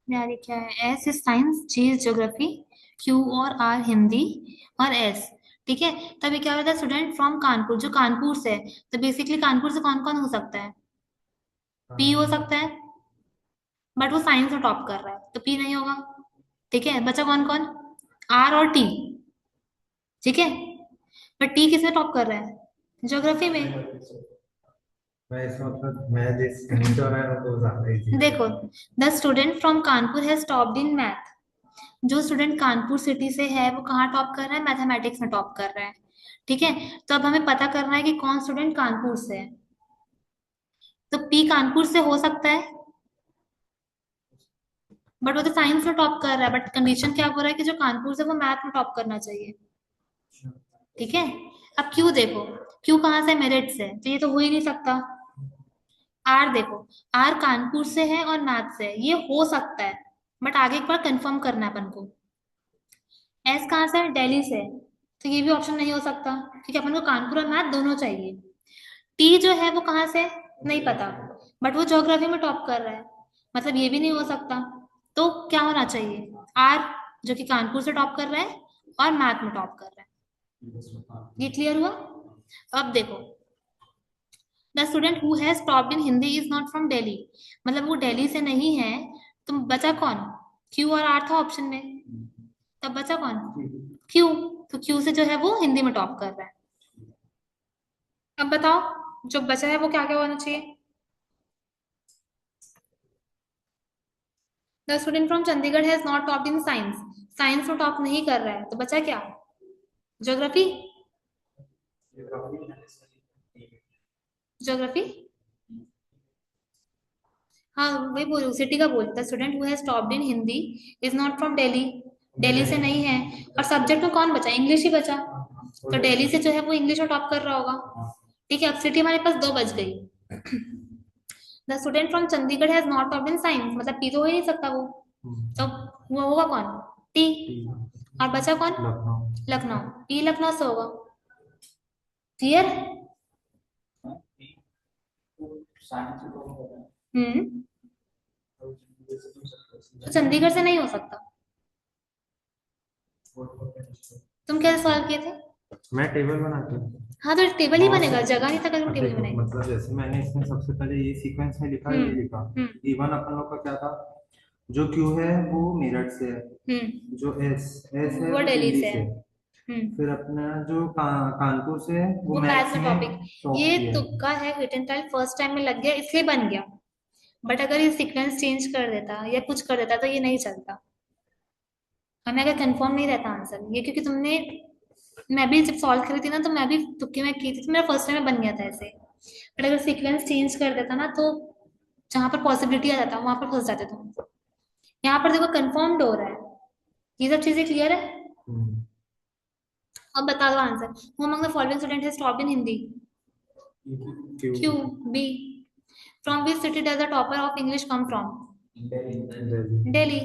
Speaker 1: यार ये क्या है? S is science, G is geography, Q और आर हिंदी और एस। ठीक है, तब ये क्या होता है? स्टूडेंट फ्रॉम कानपुर, जो कानपुर से है, तो बेसिकली कानपुर से कौन कौन हो सकता है? पी हो सकता है, बट वो साइंस में टॉप कर रहा है तो पी नहीं होगा। ठीक है, बचा कौन कौन? आर और टी। ठीक है, बट टी किसमें टॉप कर रहा है? ज्योग्राफी में।
Speaker 3: मैं इसका मतलब मैं जिस कहीं से हो रहा है तो ज्यादा इजी है।
Speaker 1: देखो, the student from Kanpur has topped in math. जो स्टूडेंट कानपुर सिटी से है वो कहाँ टॉप कर रहा है? मैथमेटिक्स में टॉप कर रहा है। ठीक है, तो अब हमें पता करना है कि कौन स्टूडेंट कानपुर से है। तो पी कानपुर से हो सकता है, बट वो तो साइंस में टॉप कर रहा है, बट कंडीशन क्या हो रहा है कि जो कानपुर से वो मैथ में टॉप करना चाहिए। ठीक है, अब क्यू देखो, क्यू कहाँ से? मेरिट से, तो ये तो हो ही नहीं सकता। आर देखो, आर कानपुर से है और मैथ से है, ये हो सकता है, बट आगे एक बार कंफर्म करना है अपन को। एस कहाँ से है? दिल्ली से है, तो ये भी ऑप्शन नहीं हो सकता क्योंकि अपन को कानपुर और मैथ दोनों चाहिए। टी जो है वो कहाँ से? नहीं पता, बट वो ज्योग्राफी में टॉप कर रहा है, मतलब ये भी नहीं हो सकता। तो क्या होना चाहिए? आर, जो कि कानपुर से टॉप कर रहा है और मैथ में टॉप कर रहा है। ये क्लियर हुआ? अब देखो, the student who has topped in Hindi is not from Delhi, मतलब वो दिल्ली से नहीं है। तो बचा कौन? क्यू और आर था ऑप्शन में, तब बचा कौन? क्यू। तो क्यू से जो है वो हिंदी में टॉप कर रहा है। अब बताओ जो बचा है वो क्या क्या होना चाहिए? The student from Chandigarh has not topped in science, science में टॉप नहीं कर रहा है, तो बचा क्या? ज्योग्राफी। ज्योग्राफी, हाँ वही बोल रही हूँ, सिटी का बोल। The student who has topped in Hindi is not from Delhi, Delhi से नहीं है। और सब्जेक्ट में कौन बचा? इंग्लिश ही बचा, तो दिल्ली से जो है वो इंग्लिश में टॉप कर रहा होगा। ठीक है, अब सिटी हमारे पास दो बच गई। The student from Chandigarh has not topped in science, मतलब पी तो हो ही नहीं सकता वो, तो वो होगा कौन? टी। और बचा कौन?
Speaker 3: लखनऊ।
Speaker 1: लखनऊ, टी लखनऊ से होगा। क्लियर? हम्म, तो चंडीगढ़ से नहीं हो सकता। तुम कैसे सॉल्व किए थे?
Speaker 3: मैं टेबल बनाती हूँ।
Speaker 1: हाँ तो टेबल ही
Speaker 3: बहुत
Speaker 1: बनेगा,
Speaker 3: से
Speaker 1: जगह नहीं था कभी
Speaker 3: अब
Speaker 1: टेबल
Speaker 3: देखो
Speaker 1: बनाएंगे।
Speaker 3: मतलब जैसे मैंने इसमें सबसे पहले ये सीक्वेंस में लिखा ये लिखा।
Speaker 1: हम्म।
Speaker 3: इवन अपन लोग का क्या था? जो क्यू है वो मेरठ से है, जो एस एस है
Speaker 1: वो
Speaker 3: वो
Speaker 1: दिल्ली
Speaker 3: दिल्ली
Speaker 1: से
Speaker 3: से
Speaker 1: है।
Speaker 3: है। फिर अपना जो कानपुर से है वो
Speaker 1: वो मैथ
Speaker 3: मैथ्स
Speaker 1: में
Speaker 3: में
Speaker 1: टॉपिक,
Speaker 3: टॉप
Speaker 1: ये
Speaker 3: किया है।
Speaker 1: तुक्का है, hit and tile first time में लग गया इसलिए बन गया, बट अगर ये सीक्वेंस चेंज कर देता या कुछ कर देता तो ये नहीं चलता। हमें अगर कंफर्म नहीं रहता आंसर ये, क्योंकि तुमने, मैं भी जब सॉल्व करी थी ना तो मैं भी तुक्के में की थी, तो मेरा फर्स्ट टाइम में बन गया था ऐसे। बट अगर सीक्वेंस चेंज कर देता ना तो जहां पर पॉसिबिलिटी आ जाता वहां पर फंस जाते तुम। यहाँ पर देखो कंफर्म्ड हो रहा है, ये सब चीजें क्लियर है।
Speaker 3: हम्म,
Speaker 1: अब बता दो answer. Who among the following student has topped in Hindi?
Speaker 3: Q.
Speaker 1: Q, B. From which city does the topper of English come from?
Speaker 3: Delhi.
Speaker 1: Delhi.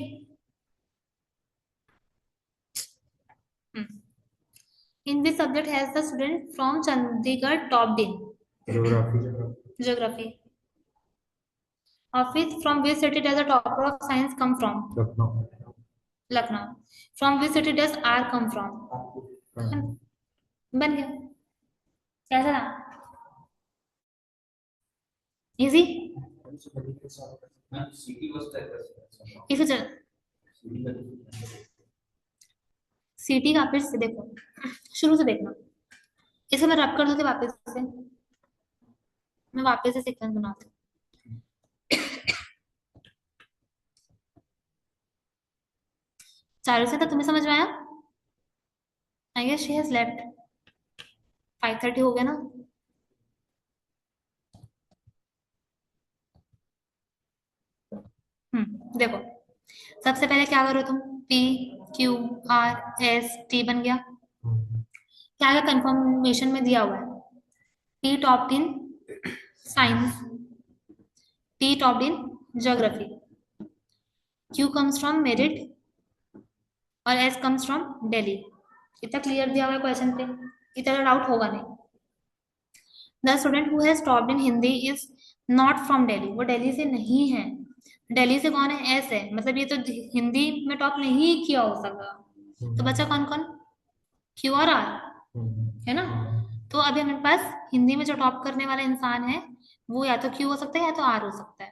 Speaker 1: In which subject has the student from Chandigarh topped in?
Speaker 3: Geography.
Speaker 1: Geography. Office, from which city does the topper of science come from?
Speaker 3: Lucknow.
Speaker 1: Lucknow. From which city does R come from? बन गया। कैसा था? Easy. इसे चल, सीटी का फिर से देखो, शुरू से देखना। इसे मैं रब कर दूंगी वापस से, मैं वापस से सीक्वेंस बनाती हूँ। चारू से तो तुम्हें समझ में आया? I guess she has left. 5:30 हो गया ना। देखो, सबसे पहले क्या करो तुम, P Q R S T बन गया। क्या क्या कंफर्मेशन में दिया हुआ है? T topped in science, T topped in geography, Q comes from merit और एस कम्स फ्रॉम दिल्ली। इतना क्लियर दिया हुआ है क्वेश्चन पे, इतना डाउट होगा नहीं। The student who has topped in Hindi is not from Delhi, वो दिल्ली से नहीं है। दिल्ली से कौन है? एस है, मतलब ये तो हिंदी में टॉप नहीं किया हो सकता। तो बचा कौन कौन? क्यू और आर, है ना? तो अभी हमारे पास हिंदी में जो टॉप करने वाला इंसान है वो या तो क्यू हो सकता है या तो आर हो सकता है।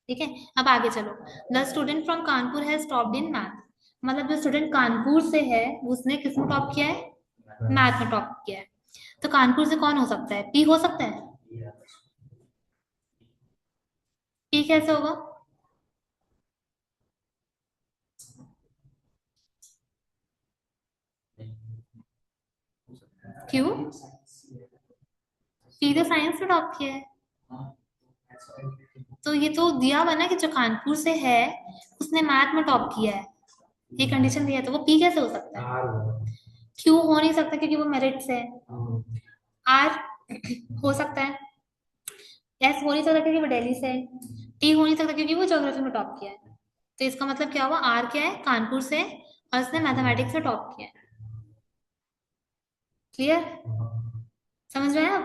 Speaker 1: ठीक है, अब आगे चलो। The student from Kanpur has topped in math, मतलब जो स्टूडेंट कानपुर से है उसने किस में टॉप किया है? मैथ में टॉप किया है। तो कानपुर से कौन हो सकता है? पी हो सकता है। पी कैसे होगा? क्यों? पी तो साइंस में टॉप किया है। तो ये तो दिया हुआ ना कि जो कानपुर से है उसने मैथ में टॉप किया है, ये कंडीशन दिया है, तो वो पी कैसे हो सकता है? क्यू हो नहीं सकता क्योंकि वो मेरिट से है। आर हो सकता है। एस हो नहीं सकता क्योंकि वो दिल्ली से है। टी हो नहीं सकता क्योंकि वो ज्योग्राफी में टॉप किया है। तो इसका मतलब क्या हुआ? आर क्या है? कानपुर से है और उसने मैथमेटिक्स में टॉप किया है। क्लियर? समझ में आया? अब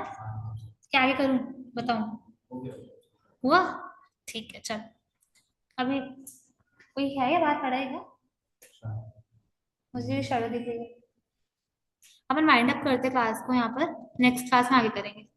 Speaker 1: क्या आगे करूं, बताऊं? हुआ? ठीक है, चल। अभी कोई है या बात पड़ेगा? मुझे शर्ट दिख रही है। अपन वाइंड अप करते क्लास को यहाँ पर, नेक्स्ट क्लास में आगे करेंगे।